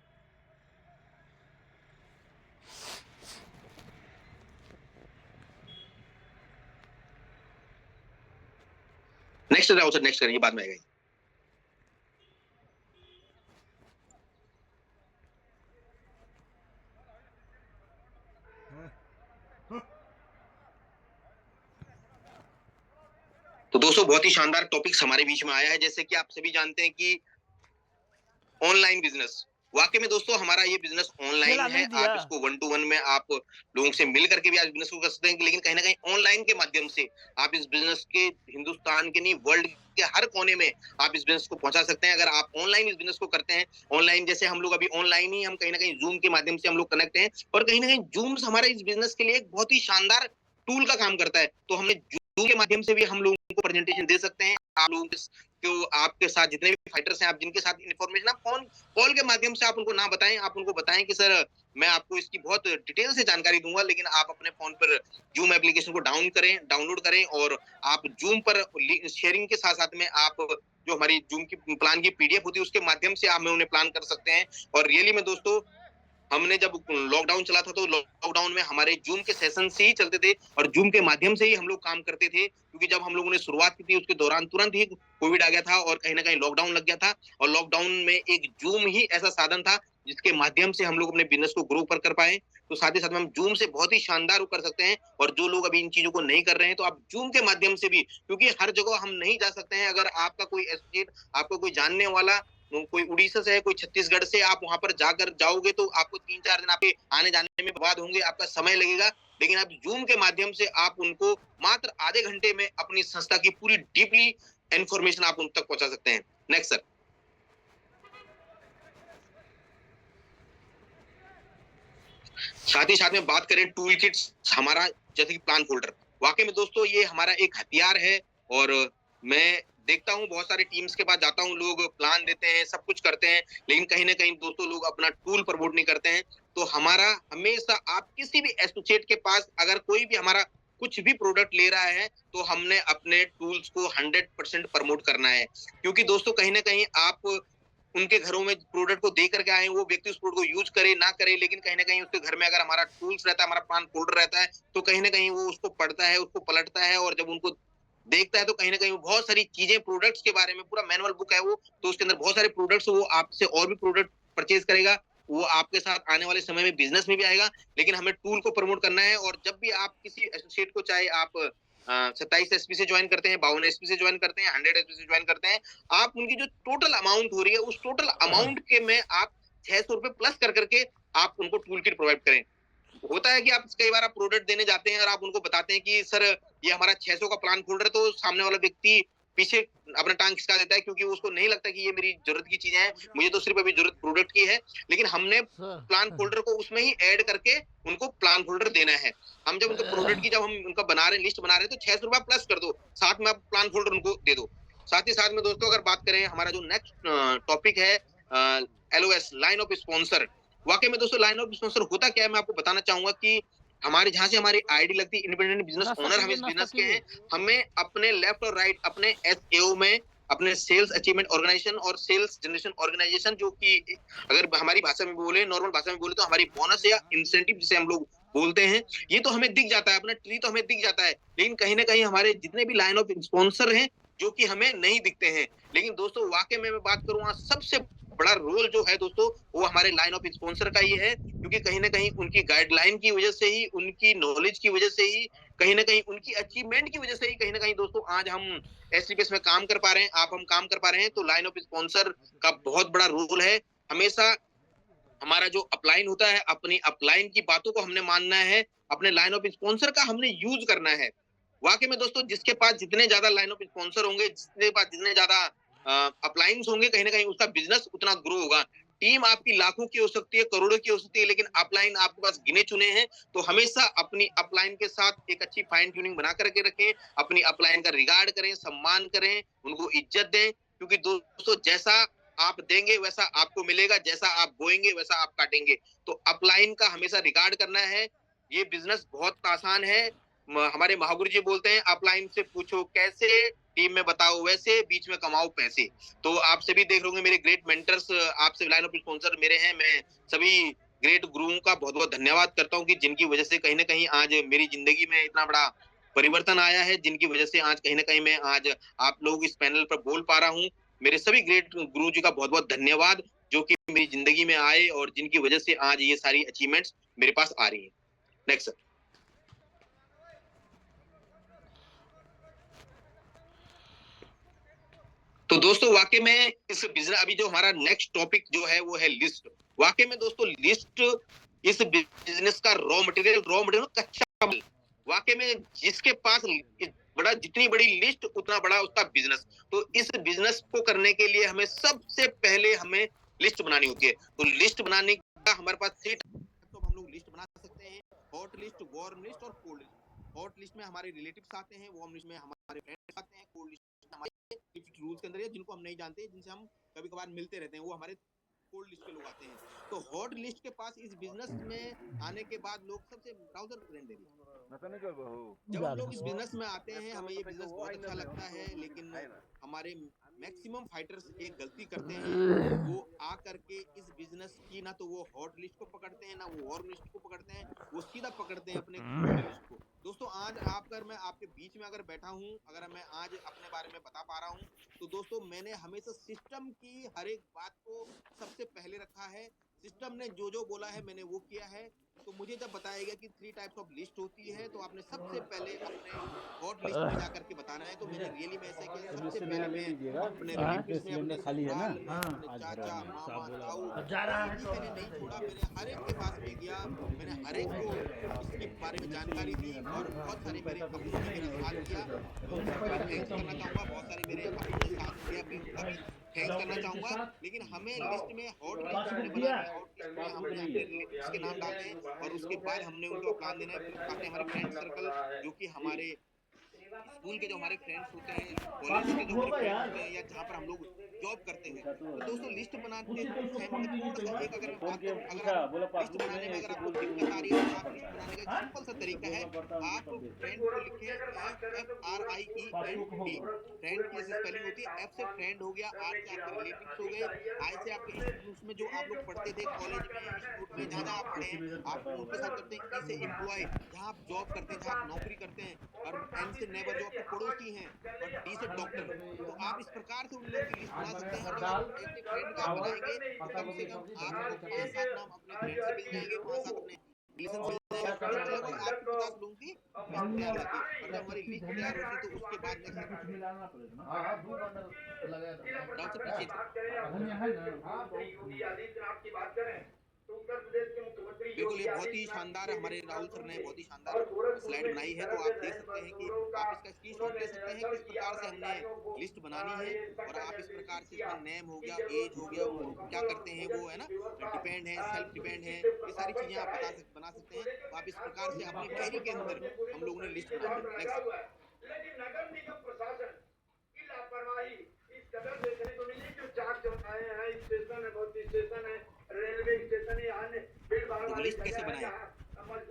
नेक्स्ट राहुल सर, नेक्स्ट करें, ये बाद में आएगा। तो दोस्तों बहुत ही शानदार टॉपिक्स हमारे बीच में आया है, जैसे कि आप सभी जानते हैं कि ऑनलाइन बिजनेस, वाकई में दोस्तों हमारा ये बिजनेस ऑनलाइन है। आप इसको 1 to 1 में आप लोगों से मिल करके भी आज बिजनेस को कर सकते हैं, लेकिन कहीं ना कहीं ऑनलाइन के माध्यम से आप इस बिजनेस के हिंदुस्तान के नहीं, वर्ल्ड के हर कोने में आप इस बिजनेस को पहुंचा सकते हैं, अगर आप ऑनलाइन इस बिजनेस को करते हैं। ऑनलाइन जैसे हम लोग अभी ऑनलाइन ही, हम कहीं ना कहीं जूम के माध्यम से हम लोग कनेक्ट हैं, और कहीं ना कहीं जूम हमारे इस बिजनेस के लिए एक बहुत ही शानदार टूल का काम करता है। तो हमने जूम के माध्यम से भी हम लोगों को प्रेजेंटेशन दे सकते हैं, आप लोगों के तो आपके साथ जितने भी फाइटर्स हैं, आप जिनके साथ इन्फॉर्मेशन आप कॉल के माध्यम से आप उनको ना बताएं, आप उनको बताएं कि सर मैं आपको इसकी बहुत डिटेल से जानकारी दूंगा, लेकिन आप अपने फोन पर जूम एप्लीकेशन को डाउनलोड करें और आप जूम पर शेयरिंग के साथ साथ में आप जो हमारी जूम की प्लान की पीडीएफ होती है उसके माध्यम से आप में उन्हें प्लान कर सकते हैं। और रियली में दोस्तों, हमने जब लॉकडाउन चला था तो लॉकडाउन में हमारे जूम के सेशन से ही चलते थे और जूम के माध्यम से ही हम लोग काम करते थे, क्योंकि जब हम लोगों ने शुरुआत की थी उसके दौरान तुरंत ही कोविड आ गया था और कहीं ना कहीं लॉकडाउन लग गया था। और लॉकडाउन में एक जूम ही ऐसा साधन था जिसके माध्यम से हम लोग अपने बिजनेस को ग्रो कर पाए। तो साथ ही साथ में हम जूम से बहुत ही शानदार कर सकते हैं। और जो लोग अभी इन चीजों को नहीं कर रहे हैं तो आप जूम के माध्यम से भी, क्योंकि हर जगह हम नहीं जा सकते हैं, अगर आपका कोई एसोसिएट, आपको कोई जानने वाला कोई उड़ीसा से है, कोई छत्तीसगढ़ से, आप वहां पर जाकर जाओगे तो आपको 3-4 दिन आपके आने जाने में बर्बाद होंगे, आपका समय लगेगा। लेकिन आप जूम के माध्यम से आप उनको मात्र आधे घंटे में अपनी संस्था की पूरी डीपली इंफॉर्मेशन आप उन तक पहुंचा सकते हैं। Next sir. साथ ही साथ में बात करें टूल किट्स, हमारा जैसे कि प्लान फोल्डर, वाकई में दोस्तों ये हमारा एक हथियार है। और मैं देखता हूँ बहुत सारी टीम्स के पास जाता हूँ, लोग प्लान देते हैं, सब कुछ करते हैं, लेकिन कहीं ना कहीं दोस्तों लोग अपना टूल प्रमोट नहीं करते हैं। तो हमारा हमेशा, आप किसी भी एसोसिएट के पास अगर कोई भी हमारा कुछ भी प्रोडक्ट ले रहा है तो हमने अपने टूल्स को 100% प्रमोट करना है, क्योंकि दोस्तों कहीं ना कहीं आप उनके घरों में प्रोडक्ट को दे करके आए, वो व्यक्ति उस प्रोडक्ट को यूज करे ना करे, लेकिन कहीं ना कहीं उसके घर में अगर हमारा टूल्स रहता है, हमारा प्लान फोल्डर रहता है, तो कहीं ना कहीं वो उसको पढ़ता है, उसको पलटता है, और जब उनको देखता है तो कहीं ना कहीं बहुत सारी चीजें प्रोडक्ट्स के बारे में, पूरा मैनुअल बुक है वो, तो उसके अंदर बहुत सारे प्रोडक्ट्स, वो आपसे और भी प्रोडक्ट परचेज करेगा, वो आपके साथ आने वाले समय में बिजनेस में भी आएगा। लेकिन हमें टूल को प्रमोट करना है। और जब भी आप किसी एसोसिएट को, चाहे आप 27 एसपी से ज्वाइन करते हैं, 52 एसपी से ज्वाइन करते हैं, 100 एसपी से ज्वाइन करते हैं, आप उनकी जो टोटल अमाउंट हो रही है उस टोटल अमाउंट के में आप 600 रुपए प्लस कर करके आप उनको टूल किट प्रोवाइड करें। होता है कि आप कई बार आप प्रोडक्ट देने जाते हैं और आप उनको बताते हैं कि सर ये हमारा 600 का प्लान फोल्डर है, तो सामने वाला व्यक्ति पीछे अपना टांग खिसका देता है, क्योंकि उसको नहीं लगता कि ये मेरी जरूरत की चीजें हैं, मुझे तो सिर्फ अभी जरूरत प्रोडक्ट की है। लेकिन हमने प्लान फोल्डर को उसमें ही ऐड करके उनको प्लान फोल्डर देना है। हम जब उनका प्रोडक्ट की जब हम उनका बना रहे हैं, लिस्ट बना रहे हैं, तो 600 रुपया प्लस कर दो, साथ में आप प्लान फोल्डर उनको दे दो। साथ ही साथ में दोस्तों अगर बात करें, हमारा जो नेक्स्ट टॉपिक है LOS, लाइन ऑफ स्पॉन्सर। वाकई में दोस्तों लाइन ऑफ स्पॉन्सर होता क्या है, मैं आपको बताना चाहूंगा कि हमारे जहां से हमारी आईडी लगती है, इंडिपेंडेंट बिजनेस ओनर हम इस बिजनेस के हैं, हमें अपने लेफ्ट और राइट, अपने SAO में, अपने सेल्स अचीवमेंट ऑर्गेनाइजेशन और सेल्स जनरेशन ऑर्गेनाइजेशन, जो कि अगर हमारी भाषा में बोले, नॉर्मल भाषा में बोले तो हमारी बोनस या इंसेंटिव जिसे हम लोग बोलते हैं, ये तो हमें दिख जाता है, अपना ट्री तो हमें दिख जाता है, लेकिन कहीं ना कहीं हमारे जितने भी लाइन ऑफ स्पॉन्सर हैं जो कि हमें नहीं दिखते हैं। लेकिन दोस्तों वाकई में मैं बात करूं, सबसे बड़ा रोल जो है दोस्तों, वो हमारे लाइन ऑफ स्पॉन्सर का ही है, क्योंकि कहीं ना कहीं उनकी गाइडलाइन की वजह से ही, उनकी नॉलेज की वजह से ही, कहीं ना कहीं उनकी अचीवमेंट की वजह से ही, कहीं ना कहीं दोस्तों आज हम STPS में काम कर पा रहे हैं, आप हम काम कर पा रहे हैं। तो लाइन ऑफ स्पॉन्सर का बहुत बड़ा रोल है। हमेशा हमारा जो अपलाइन होता है, अपनी अपलाइन की बातों को हमने मानना है, अपने लाइन ऑफ स्पॉन्सर का हमने यूज करना है। वाकई में दोस्तों जिसके पास जितने ज्यादा लाइन ऑफ स्पॉन्सर होंगे, जिसके पास जितने ज्यादा अपलाइंस होंगे, कहीं ना कहीं उसका बिजनेस उतना ग्रो होगा। टीम आपकी लाखों की हो सकती है, करोड़ों की हो सकती है, लेकिन अपलाइन आपके पास गिने चुने हैं। तो हमेशा अपनी अपलाइन के साथ एक अच्छी फाइन ट्यूनिंग बना करके रखें, अपनी अपलाइन का रिगार्ड करें, सम्मान करें, उनको इज्जत दें, क्योंकि दोस्तों जैसा आप देंगे वैसा आपको मिलेगा, जैसा आप बोएंगे वैसा आप काटेंगे। तो अपलाइन का हमेशा रिगार्ड करना है। ये बिजनेस बहुत आसान है। हमारे महागुरु जी बोलते हैं, अपलाइन से पूछो कैसे, टीम में बताओ वैसे, बीच में कमाओ पैसे। तो आप सभी देख रहे होंगे, मेरे ग्रेट मेंटर्स आपसे लाइन ऑफ स्पॉन्सर मेरे हैं। मैं सभी ग्रेट गुरुओं का बहुत बहुत धन्यवाद करता हूँ कि जिनकी वजह से कहीं ना कहीं आज मेरी जिंदगी में इतना बड़ा परिवर्तन आया है, जिनकी वजह से आज कहीं ना कहीं मैं आज आप लोग इस पैनल पर बोल पा रहा हूँ। मेरे सभी ग्रेट गुरु जी का बहुत बहुत धन्यवाद, जो कि मेरी जिंदगी में आए और जिनकी वजह से आज ये सारी अचीवमेंट्स मेरे पास आ रही है। Next sir. तो दोस्तों वाकई में इस बिजनेस, अभी जो हमारा नेक्स्ट टॉपिक जो है वो है लिस्ट। वाकई में दोस्तों लिस्ट इस बिजनेस का रॉ मटेरियल कच्चा माल। वाकई में जिसके पास बड़ा, जितनी बड़ी लिस्ट उतना बड़ा उसका बिजनेस। तो इस बिजनेस को करने के लिए हमें सबसे पहले हमें लिस्ट बनानी होती है। तो लिस्ट बनाने का हमारे पास सेट, तो हम लोग लिस्ट बना सकते हैं, हॉट लिस्ट, वार्म लिस्ट और कोल्ड लिस्ट। हॉट लिस्ट में हमारे रिलेटिव्स आते हैं, वार्म लिस्ट में हमारे फ्रेंड्स आते हैं, कोल्ड लिस्ट हमारे रूल्स के अंदर है, जिनको हम नहीं जानते, जिनसे हम कभी कभार मिलते रहते हैं, वो हमारे कोल्ड लिस्ट के लोग आते हैं। तो हॉट लिस्ट के पास इस बिजनेस में आने के बाद लोग सबसे ब्राउजर फ्रेंड दे जब हम लोग इस बिजनेस में आते हैं, हमें ये बिजनेस बहुत अच्छा लगता है, लेकिन हमारे मैक्सिमम फाइटर्स एक गलती करते हैं, वो आ करके इस बिजनेस की ना तो वो हॉट लिस्ट को पकड़ते हैं, ना वो वार्म लिस्ट को पकड़ते हैं, वो सीधा पकड़ते हैं अपने कोल्ड लिस्ट को। दोस्तों आज आकर मैं आपके बीच में अगर बैठा हूँ, अगर मैं आज अपने बारे में बता पा रहा हूँ, तो दोस्तों मैंने हमेशा सिस्टम की हर एक बात को सबसे पहले रखा है। सिस्टम ने जो जो बोला है मैंने वो किया है। तो मुझे जब बताया गया कि 3 टाइप्स ऑफ लिस्ट होती है, तो आपने सबसे पहले अपने हॉट लिस्ट में जाकर के बताना है। तो मैंने रियली में ऐसा किया, सबसे पहले मैं अपने रिलेटिव्स में, अपने ससुराल में, अपने चाचा, मामा, ताऊ, कोई भी मैंने नहीं छोड़ा। मैंने हर एक के पास में गया, मैंने हर एक को इसके बारे में जानकारी दी, और बहुत सारे मेरे अपुन ने मेरा साथ दिया। मैं उनका भी थैंक्स करना चाहूँगा। बहुत सारे मेरे अपुन ने साथ दिया, मैं उनका भी थैंक्स करना चाहूँगा। लेकिन हमें लिस्ट में हॉट लिस्ट हमने बनानी है, हॉट लिस्ट में हमने अपने रिलेटिव्स के नाम डालने हैं, और उसके बाद हमने उनको प्लान देना है। फिर अपने हमारे फ्रेंड सर्कल, जो कि हमारे स्कूल के जो हमारे फ्रेंड्स होते हैं, कॉलेज के जो हमारे फ्रेंड होते हैं, या जहाँ पर हम लोग जॉब करते हैं, तो दोस्तों लिस्ट बनाते समय में थोड़ा सा एक अगर मैं बात करूँ, अगर आप लिस्ट बनाने में अगर आपको दिक्कत आ रही है, तो आप लिस्ट बनाने का एक सिंपल सा तरीका है, आप फ्रेंड को लिखें FFRIEND। फ्रेंड की जैसे स्पेलिंग होती है, F से फ्रेंड हो गया, R से आपके रिलेटिव्स हो गए, I से आपके इंस्टीट्यूट में जो आप लोग पढ़ते थे, कॉलेज में, इंस्टीट्यूट में, जहाँ जहाँ आप पढ़े हैं आप उनके साथ करते हैं। E से एम्प्लॉय, जहाँ आप जॉब करते हैं, जहाँ आप नौकरी करते हैं, और N से नेबर, जो आपके पड़ोसी हैं, और D से डॉक्टर। तो आप इस प्रकार से उन लोगों की लिस्ट बना सकते हैं, और जब आप ऐसे फ्रेंड का बनाएंगे, तो कम से कम आपको 5-7 नाम अपने फ्रेंड से मिल जाएंगे, 5-7 अपने रिलेशन से मिल जाएंगे। तो लगभग आपकी 50 लोगों की लिस्ट तैयार हो जाती है। और जब हमारी लिस्ट तैयार होती है, तो उसके बाद नेक्स्ट राउत सर पीछे बिल्कुल, ये बहुत ही शानदार हमारे राहुल सर ने बहुत ही शानदार स्लाइड बनाई है। तो आप देख सकते हैं कि आप इसका स्क्रीनशॉट ले सकते हैं, किस प्रकार से हमने लिस्ट बनानी है। और आप इस प्रकार से इसमें नेम हो गया, एज हो गया, वो क्या करते हैं, वो है ना, डिपेंड है, सेल्फ डिपेंड है, ये सारी चीजें आप बना सकते हैं। तो आप इस प्रकार से अपनी डायरी के अंदर हम लोगों ने लिस्ट बनानी है। नेक्स्ट। लेकिन नगर निगम प्रशासन की लापरवाही इस कदर देखने को मिली, जो चाक चौराहे हैं, स्टेशन है, बहुत स्टेशन है, रेलवे स्टेशन है, अन्य भीड़ भाड़ देखो वाली लिस्ट कैसे जगह है, बनाए,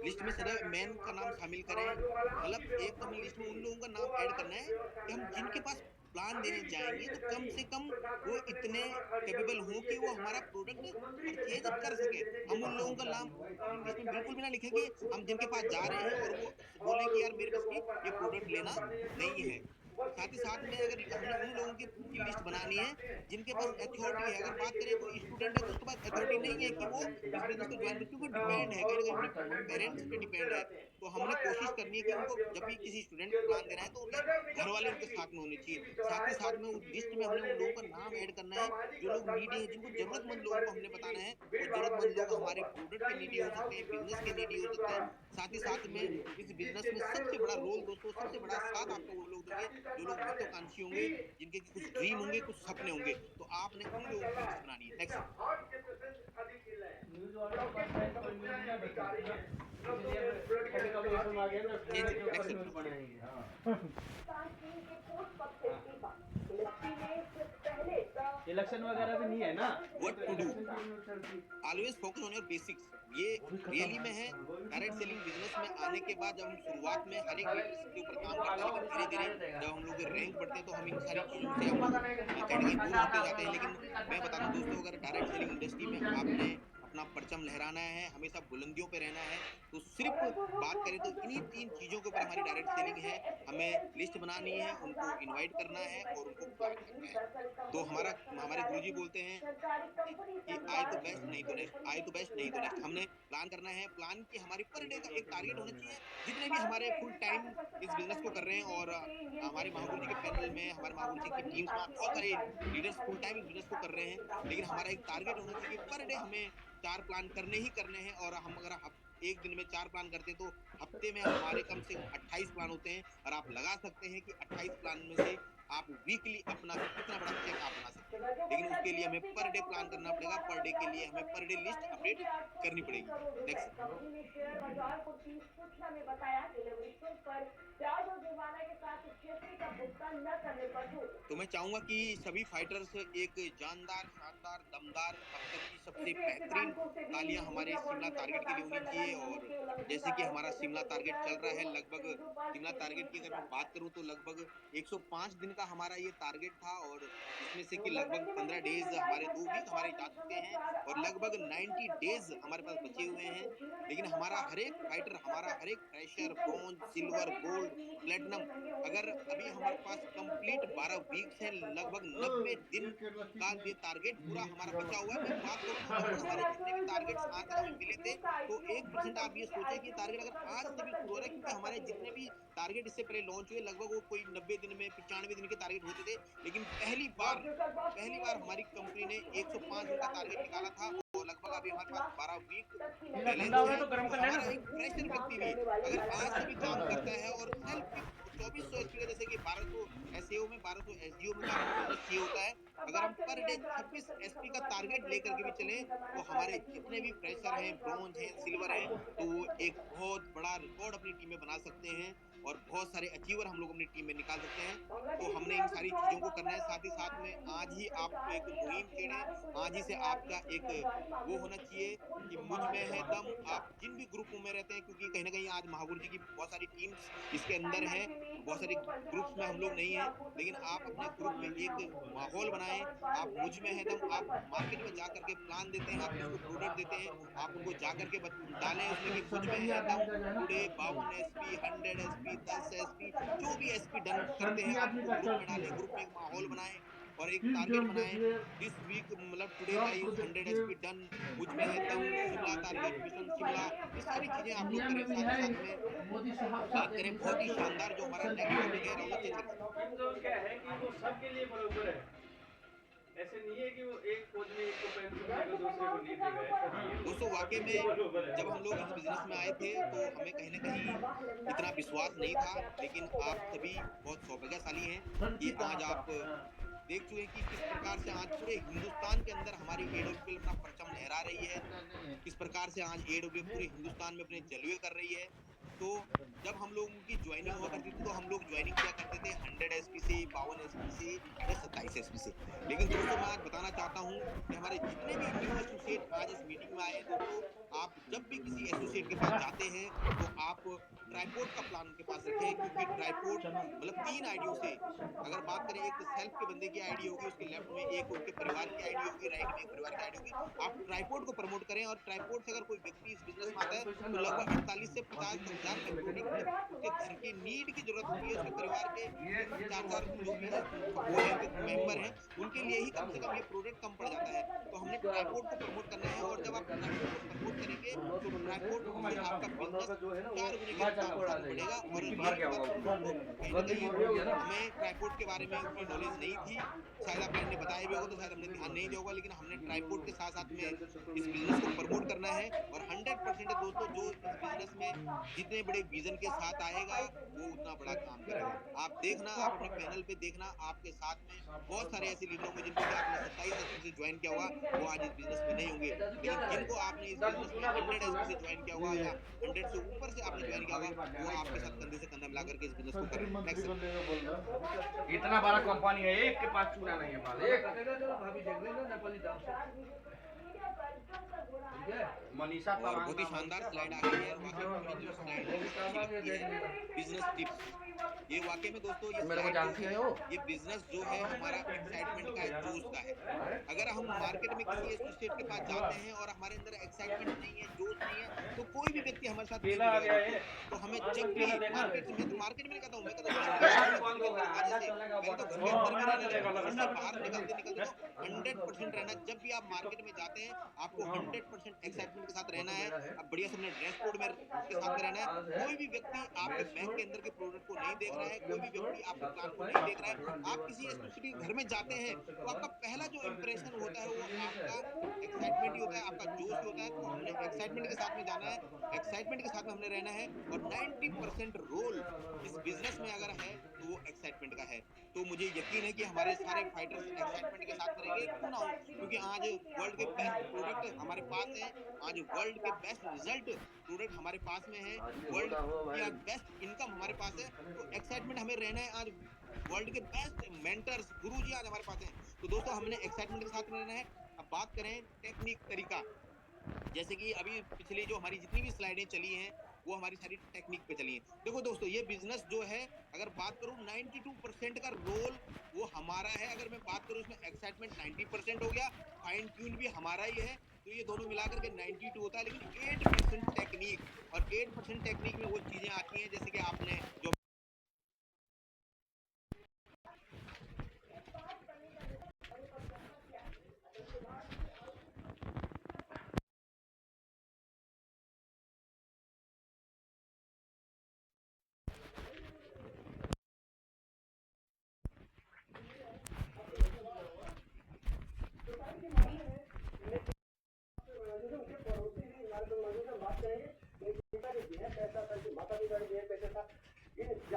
लिस्ट में सदा मैन का नाम शामिल करें। मतलब एक तो हमें लिस्ट में उन लोगों का नाम ऐड करना है कि हम जिनके पास प्लान देने जाएंगे, तो कम से कम वो इतने कैपेबल हों कि वो हमारा प्रोडक्ट परचेज कर सके। हम उन लोगों का नाम अपनी लिस्ट में बिल्कुल भी ना लिखें कि हम जिनके पास जा रहे हैं और वो बोलें कि यार मेरे बस की ये प्रोडक्ट लेना नहीं है। साथ ही साथ में अगर हमने उन लोगों की लिस्ट बनानी है जिनके पास अथॉरिटी है। अगर बात करें कोई स्टूडेंट है तो उसके पास अथॉरिटी नहीं है कि वो इस बिजनेस को ज्वाइन करे, क्योंकि डिपेंड है कहीं ना कहीं अपने पेरेंट्स पे डिपेंड है। तो हमने कोशिश करनी है कि उनको जब भी किसी स्टूडेंट को प्लान देना है, तो उनके घर वाले उनके साथ में होने चाहिए। साथ ही साथ में उस लिस्ट में हमने उन लोगों का नाम ऐड करना है जो लोग नीडी है, जिनको जरूरतमंद लोगों को हमने बताना है। वो जरूरतमंद लोग हमारे प्रोडक्ट के नीडी हो सकते हैं, बिजनेस के नीडी हो सकते हैं। साथ ही साथ में इस बिजनेस में सबसे बड़ा रोल दोस्तों, सबसे बड़ा साथ आपको वो लोग देंगे जो लोग महत्वाकांक्षी होंगे, जिनके कुछ ड्रीम होंगे, कुछ सपने होंगे। तो आपने उन लोगों की लिस्ट बनानी है। नेक्स्ट। इलेक्शन वगैरह भी नहीं है ना। What to do, always focus on your basics. ये रियली में है। डायरेक्ट सेलिंग बिजनेस में आने के बाद जब हम शुरुआत में हर एक लीडर इसके ऊपर काम करते हैं, लेकिन धीरे धीरे जब हम लोग रैंक बढ़ते हैं, तो हम इन सारी चीज़ों से हम लोग कहीं ना कहीं दूर होते जाते हैं। लेकिन मैं बता दूं दोस्तों, अगर डायरेक्ट सेलिंग इंडस्ट्री में आपने अपना परचम लहराना है, हमेशा बुलंदियों पे रहना है, तो सिर्फ बात करें तो इन्हीं 3 चीज़ों के ऊपर हमारी डायरेक्ट सेलिंग है। हमें लिस्ट बनानी है, उनको इनवाइट करना है, और उनको प्लान करना है। तो हमारे गुरुजी बोलते हैं कि आए तो बेस्ट, नहीं तो नेक्स्ट, आए तो बेस्ट, नहीं तो नेक्स्ट। हमने प्लान करना है। प्लान की हमारी पर डे का एक टारगेट होना चाहिए। जितने भी हमारे फुल टाइम इस बिजनेस को कर रहे हैं, और हमारे महागुरु जी के पैनल में, हमारे महागुरु जी की टीम्स में बहुत सारे लीडर्स फुल टाइम इस बिजनेस को कर रहे हैं, लेकिन हमारा एक टारगेट होना चाहिए कि पर डे हमें 4 प्लान करने ही करने हैं। और हम अगर एक दिन में 4 प्लान करते हैं, तो हफ्ते में हमारे कम से कम 28 प्लान होते हैं। और आप लगा सकते हैं कि 28 प्लान में से आप वीकली अपना कितना बड़ा चेक आप बना सकते हैं, लेकिन उसके लिए हमें पर डे प्लान करना पड़ेगा, पर डे के लिए हमें पर डे लिस्ट अपडेट करनी पड़ेगी। नेक्स्ट कंपनी ने शेयर बाजार को 30 सूचना में बताया डिलीवरी शुल्क पर ब्याज और जुर्माना के साथ जीएसटी का भुगतान न करने पर रोक। तो मैं चाहूंगा कि सभी फाइटर्स एक जानदार, शानदार, दमदार, अब तक की सबसे बेहतरीन तालियां हमारे शिमला टारगेट के लिए होनी चाहिए। और जैसे कि हमारा शिमला टारगेट चल रहा है, लगभग शिमला टारगेट की अगर मैं बात करूं तो लगभग 105 दिन का हमारा ये टारगेट था, और इसमें से कि लगभग 15 डेज हमारे 2 वीक हमारे जा चुके हैं और लगभग 90 डेज हमारे पास बचे हुए हैं। लेकिन हमारा हर एक फाइटर, हमारा हर एक fresher, bronze, silver, gold, platinum, अगर अभी हमारे पास कंप्लीट 12 वीक्स हैं, लगभग 90 दिन का ये टारगेट पूरा हमारा बचा हुआ है। मैं बात करूं तो लगभग हमारे जितने भी टारगेट्स आज तक हमें मिले थे, तो 1% आप ये सोचे कि टारगेट अगर आज से भी पूरा हो रहा है, क्योंकि हमारे जितने भी टारगेट इससे पहले लॉन्च हुए लगभग वो कोई 90 दिन में 95 दिन के टारगेट होते थे, लेकिन पहली बार हमारी कंपनी ने 105 दिन का टारगेट निकाला था। और लगभग अभी हमारे पास 12 वीक बैलेंस है, तो हमारा एक फ्रेशर व्यक्ति भी अगर आज से भी काम करता है और सेल्फ भी 2400 एसपी का, जैसे कि 1200 एसएओ में 1200 एसडीओ में काम चाहिए होता है, अगर हम पर डे 26 एसपी का टारगेट लेकर के भी चले, तो हमारे जितने भी फ्रेशर हैं, ब्रॉन्ज हैं, सिल्वर हैं, तो वो एक बहुत बड़ा रिकॉर्ड अपनी टीम में बना सकते हैं और बहुत सारे अचीवर हम लोग अपनी टीम में निकाल सकते हैं। तो हमने इन सारी चीजों को करना है। साथ ही साथ में आज ही आप एक मुहिम छेड़े, आज ही से आपका एक वो होना चाहिए कि मुझ में है दम। आप जिन भी ग्रुपों में रहते हैं, क्योंकि कहीं ना कहीं आज महावीर जी की बहुत सारी टीम्स इसके अंदर है, बहुत सारी ग्रुप्स में हम लोग नहीं है, लेकिन आप अपने ग्रुप में एक माहौल बनाएं। आप मुझ में है दम, आप मार्केट में जाकर के प्लान देते हैं, आप किसी को प्रोडक्ट देते हैं, आप उनको जाकर के डालें उसमें कि मुझ में है दम टुडे 52 एसपी, 100 एसपी, 10 एसपी, जो भी एसपी डन करते हैं आप उनको ग्रुप में डालें, ग्रुप में एक माहौल बनाएं और एक टारगेट बनाएं। दिस वीक मतलब टुडे गाइस 100 एसपी डन, मुझ में है दम, शिमला टारगेट, मिशन शिमला, ये सारी चीजें आप लोग करें। साथ ही साथ में बात करें बहुत ही शानदार जो हमारा नेक्स्ट टॉपिक है, राहुल चेंज कर सकते स्किल जोन क्या है कि वो सबके लिए बराबर है, ऐसे नहीं है कि वो एक कोच में एक को पेंसिल देगा दूसरे को नहीं देगा। दोस्तों वाकई में जब हम लोग इस बिजनेस में आए थे तो हमें कहीं ना कहीं इतना विश्वास नहीं था, लेकिन आप सभी बहुत सौभाग्यशाली हैं कि आज आप देख चुके हैं कि किस प्रकार से आज पूरे हिंदुस्तान के अंदर हमारी एडब्ल्यूएल अपना परचम लहरा रही है, किस प्रकार से आज एडब्ल्यूएल पूरे हिंदुस्तान में अपने जलवे कर रही है। तो जब हम लोगों की ज्वाइनिंग हुआ करती थी तो हम लोग ज्वाइनिंग किया करते थे 100 एसपी से, 52 एसपी से या 27 एसपी से। लेकिन दोस्तों मैं आज बताना चाहता हूं कि हमारे जितने भी न्यू एसोसिएट आज इस मीटिंग में आए हैं, दोस्तों आप जब भी किसी एसोसिएट के पास जाते हैं तो आप ट्राइपोड का प्लान उनके पास रखें, क्योंकि ट्राइपोड मतलब 3 आईडियों से अगर बात करें, एक सेल्फ के बंदे की आईडी होगी, उसके लेफ्ट में एक उसके परिवार की आईडी होगी, राइट में एक परिवार की आईडी होगी। आप ट्राइपोड को प्रमोट करें और ट्राइपोड से अगर कोई व्यक्ति इस बिजनेस में आता है तो लगभग 48 से 50 हजार के प्रोडक्ट उसके घर की नीड की जरूरत होती है, उसके परिवार के 4 जो भी वो है मेंबर हैं उनके लिए ही कम से कम ये प्रोडक्ट कम पड़ जाता है। तो हमने ट्राइपोड को प्रमोट करना है और जब आप ट्राइपोड को प्रमोट करेंगे तो ट्राइपोड से आपका बिजनेस 4 गुने के बढ़ेगा। और हमें ट्राइपोड के बारे में उतनी नॉलेज नहीं थी, शायद आप ने बताया भी होगा तो शायद हमने ध्यान नहीं दिया होगा, लेकिन हमने ट्राइपोड के साथ साथ में इस बिजनेस को प्रमोट करना है। और 100% दोस्तों जो इस बिजनेस में जितने बड़े विजन के साथ आएगा वो उतना बड़ा काम करेगा। आप देखना, आप अपने पैनल पे देखना, आपके साथ में बहुत सारे ऐसे लीडर होंगे जिनको कि आपने 27 एसपी से ज्वाइन किया हुआ, वो आज इस बिजनेस में नहीं होंगे, लेकिन जिनको आपने इस बिजनेस में 100 एसपी से ज्वाइन किया हुआ या 100 से ऊपर से आपने ज्वाइन किया हुआ, वो आपके साथ कंधे से कंधा मिला करके इस बिजनेस को कर रहे हैं। नेक्स्ट इतना बड़ा कंपनी है, एक के पास चूड़ा नहीं है माल, एक मनीषा बहुत ही शानदार स्लाइड आ गई है। वाकई में जो स्लाइड बिजनेस टिप्स, ये वाकई में दोस्तों ये मेरे को जानती है वो, ये बिजनेस जो है हमारा एक्साइटमेंट का है, जोश का है। अगर हम मार्केट में किसी एसोसिएट के पास जाते हैं और हमारे अंदर एक्साइटमेंट नहीं है, जोश नहीं है, तो कोई भी व्यक्ति हमारे साथ नहीं जुड़ेगा। तो हमें जब भी मार्केट में, तो मार्केट में कहता हूँ, मैं कहता हूँ पहले तो घर के अंदर में रहना, बाहर निकलते निकलते 100% रहना। जब भी आप मार्केट में जाते हैं आपको 100% एक्साइटमेंट के साथ रहना है। अब बढ़िया से अपने ड्रेस कोड में के साथ रहना है। कोई भी व्यक्ति आपके बैंक के अंदर के प्रोडक्ट को नहीं देख रहा है, कोई भी व्यक्ति आपके प्लान को नहीं देख रहा है। आप किसी स्पेसिफिक घर में जाते हैं तो आपका पहला जो इंप्रेशन होता है वो आपका एक्साइटमेंट ही होता है, आपका जोश ही होता है। तो हमने एक्साइटमेंट के साथ में जाना है, एक्साइटमेंट के साथ में हमने रहना है। और 90% रोल इस बिजनेस में अगर है तो वो एक्साइटमेंट का है। तो मुझे यकीन है कि हमारे सारे फाइटर्स एक्साइटमेंट के साथ करेंगे, क्यों ना हो, क्योंकि आज वर्ल्ड के बेस्ट प्रोडक्ट हमारे पास है, आज वर्ल्ड के बेस्ट रिजल्ट प्रोडक्ट हमारे पास में है, वर्ल्ड की आज बेस्ट इनकम हमारे पास है। तो एक्साइटमेंट हमें रहना है। आज वर्ल्ड के बेस्ट मेंटर्स गुरुजी आज हमारे पास हैं। तो दोस्तों हमने एक्साइटमेंट के साथ रहना है। अब बात करें टेक्निक तरीका, जैसे कि अभी पिछली जो हमारी जितनी भी स्लाइडें चली हैं वो हमारी सारी टेक्निक पे चली हैं। देखो दोस्तों, ये बिजनेस जो है, अगर बात करूं 92% का रोल वो हमारा है। अगर मैं बात करूं इसमें एक्साइटमेंट 90% हो गया, फाइन ट्यून भी हमारा ही है, तो ये दोनों मिलाकर के 92 होता है। लेकिन 8% टेक्निक, और 8% टेक्निक में वो चीजें आती हैं जैसे कि आपने जो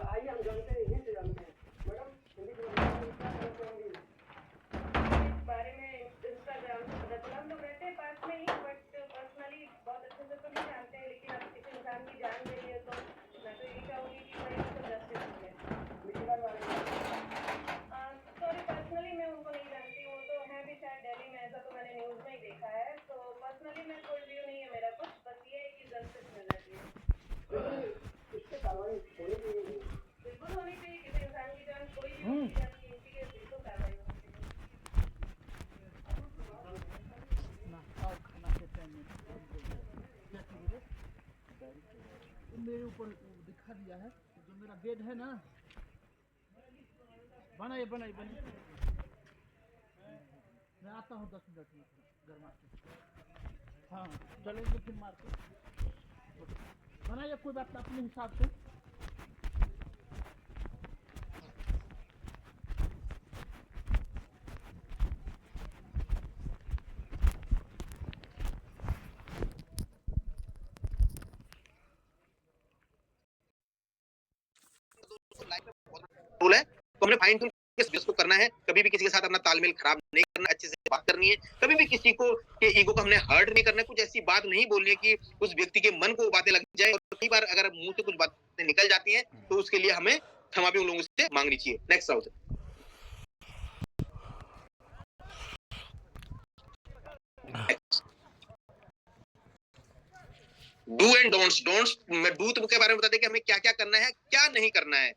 आइए हम जानते हैं, यहीं से जानते हैं। मैडम, हिंदी के बारे में क्या कहना चाहेंगी? इस बारे में इंस्टाग्राम से पता चला। हम लोग रहते हैं पास में ही, बट पर्सनली बहुत अच्छे से तो नहीं जानते हैं, लेकिन अब किसी इंसान की जान गई है तो मैं तो यही चाहूँगी कि भाई उनको जस्टिस मिले। निकिता के बारे में सॉरी, पर्सनली मैं उनको नहीं जानती, वो तो हैं भी शायद दिल्ली में, ऐसा तो मैंने न्यूज़ में ही देखा है। तो पर्सनली मैं कोई व्यू नहीं है मेरा कुछ, बस ये है कि जस्टिस मिलना चाहिए। इस पे कार्रवाई होनी चाहिए। बिल्कुल होनी चाहिए, किसी इंसान की जान कोई भी होती है, कीमती है, बिल्कुल कार्रवाई होनी चाहिए। मेरे ऊपर दिखा दिया है, जो मेरा बेड है ना, बनाइए बनाइए बनाइए। मैं आता हूँ 10 मिनट में घर मार के। हाँ चलेंगे फिर मार के बनाइए, कोई बात नहीं, अपने हिसाब से। रूल है, तो हमने फाइन ट्यून को करना है। कभी भी किसी के साथ अपना तालमेल खराब नहीं करना, अच्छे से बात करनी है। कभी भी किसी को के ईगो को हमने हर्ट नहीं करना है। कुछ ऐसी बात नहीं बोलनी है कि उस व्यक्ति के मन को बातें लग जाए, और कई बार अगर मुंह से कुछ बातें निकल जाती हैं तो उसके लिए हमें क्षमा भी उन लोगों से मांगनी चाहिए। Next round, do and don'ts. Don'ts में डू के बारे में बताते हैं कि हमें क्या क्या करना है, क्या नहीं करना है।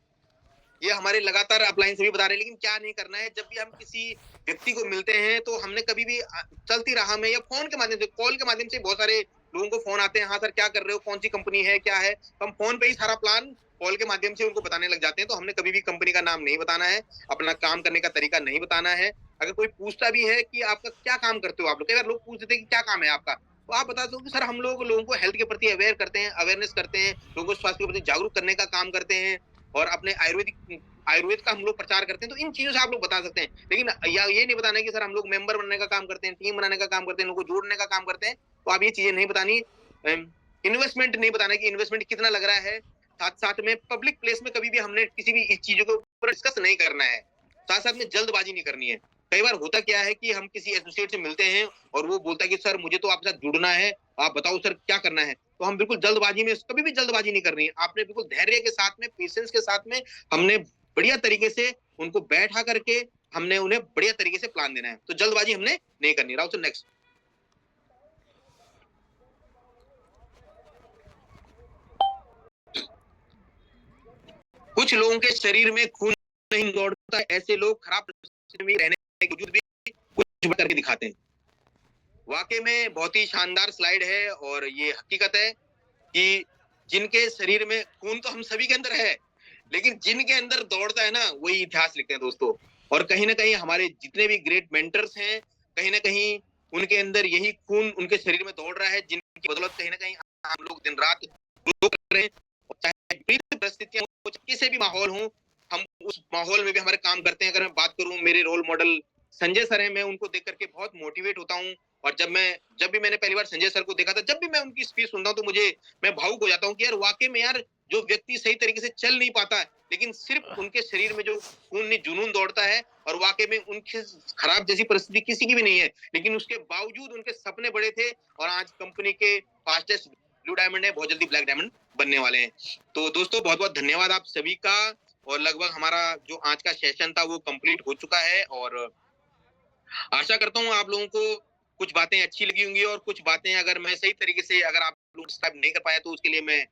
ये हमारे लगातार अपलाइन से भी बता रहे हैं, लेकिन क्या नहीं करना है। जब भी हम किसी व्यक्ति को मिलते हैं तो हमने कभी भी चलती राह में या फोन के माध्यम से, कॉल के माध्यम से बहुत सारे लोगों को फोन आते हैं, हाँ सर क्या कर रहे हो, कौन सी कंपनी है, क्या है, तो हम फोन पे ही सारा प्लान कॉल के माध्यम से उनको बताने लग जाते हैं। तो हमने कभी भी कंपनी का नाम नहीं बताना है, अपना काम करने का तरीका नहीं बताना है। अगर कोई पूछता भी है कि आपका क्या काम करते हो आप लोग, कई बार लोग पूछ देते हैं कि क्या काम है आपका, तो आप बता दो कि सर हम लोगों को हेल्थ के प्रति अवेयर करते हैं, अवेयरनेस करते हैं, लोगों को स्वास्थ्य के प्रति जागरूक करने का काम करते हैं, और अपने आयुर्वेद का हम लोग प्रचार करते हैं। तो इन चीजों से आप लोग बता सकते हैं, लेकिन या ये नहीं बताना है कि सर हम लोग मेंबर बनने का काम करते हैं, टीम बनाने का काम करते हैं, लोगों को जोड़ने का काम करते हैं। तो आप ये चीजें नहीं बतानी। इन्वेस्टमेंट नहीं बताना कि इन्वेस्टमेंट कितना लग रहा है। साथ साथ में पब्लिक प्लेस में कभी भी हमने किसी भी इस चीजों के ऊपर डिस्कस नहीं करना है। साथ साथ में जल्दबाजी नहीं करनी है। कई बार होता क्या है कि हम किसी एसोसिएट से मिलते हैं और वो बोलता है कि सर मुझे तो आपके साथ जुड़ना है, आप बताओ सर क्या करना है। तो हम बिल्कुल जल्दबाजी में, कभी भी जल्दबाजी नहीं करनी है। आपने बिल्कुल धैर्य के साथ में, पेशेंस के साथ में, हमने बढ़िया तरीके से उनको बैठा करके हमने उन्हें बढ़िया तरीके से प्लान देना है। तो जल्दबाजी हमने नहीं करनी। राउत नेक्स्ट, कुछ लोगों के शरीर में खून नहीं दौड़ता, ऐसे लोग खराब परिस्थिति में रहने के बावजूद भी कुछ करके दिखाते हैं। वाकई में बहुत ही शानदार स्लाइड है, और ये हकीकत है कि जिनके शरीर में खून तो हम सभी के अंदर है, लेकिन जिनके अंदर दौड़ता है ना, वही इतिहास लिखते हैं दोस्तों। और कहीं ना कहीं हमारे जितने भी ग्रेट मेंटर्स हैं, कहीं ना कहीं उनके अंदर यही खून उनके शरीर में दौड़ रहा है, जिनकी बदौलत कहीं ना कहीं हम लोग दिन रात कर रहे हैं। चाहे विपरीत परिस्थितियां हो, किसी भी माहौल हो, हम उस माहौल में भी हमारे काम करते हैं। अगर मैं बात करूं मेरे रोल मॉडल संजय सर हैं, मैं उनको देख करके बहुत मोटिवेट होता हूँ। और जब भी मैंने पहली बार संजय सर को देखा था, जब भी मैं उनकी स्पीच सुनता हूँ तो मैं भावुक हो जाता हूँ कि यार वाकई में यार जो व्यक्ति सही तरीके से चल नहीं पाता है, लेकिन सिर्फ उनके शरीर में जो खून में जुनून दौड़ता है, और वाकई में उनकी खराब जैसी परिस्थिति किसी की भी नहीं है, लेकिन उसके बावजूद उनके सपने बड़े थे और आज कंपनी के फास्टेस्ट ब्लू डायमंड है, बहुत जल्दी ब्लैक डायमंड बनने वाले हैं। तो दोस्तों बहुत बहुत धन्यवाद आप सभी का, और लगभग हमारा जो आज का सेशन था वो कंप्लीट हो चुका है, और आशा करता हूँ आप लोगों को कुछ बातें अच्छी लगी होंगी, और कुछ बातें अगर मैं सही तरीके से अगर आप लोग सब्सक्राइब नहीं कर पाया तो उसके लिए मैं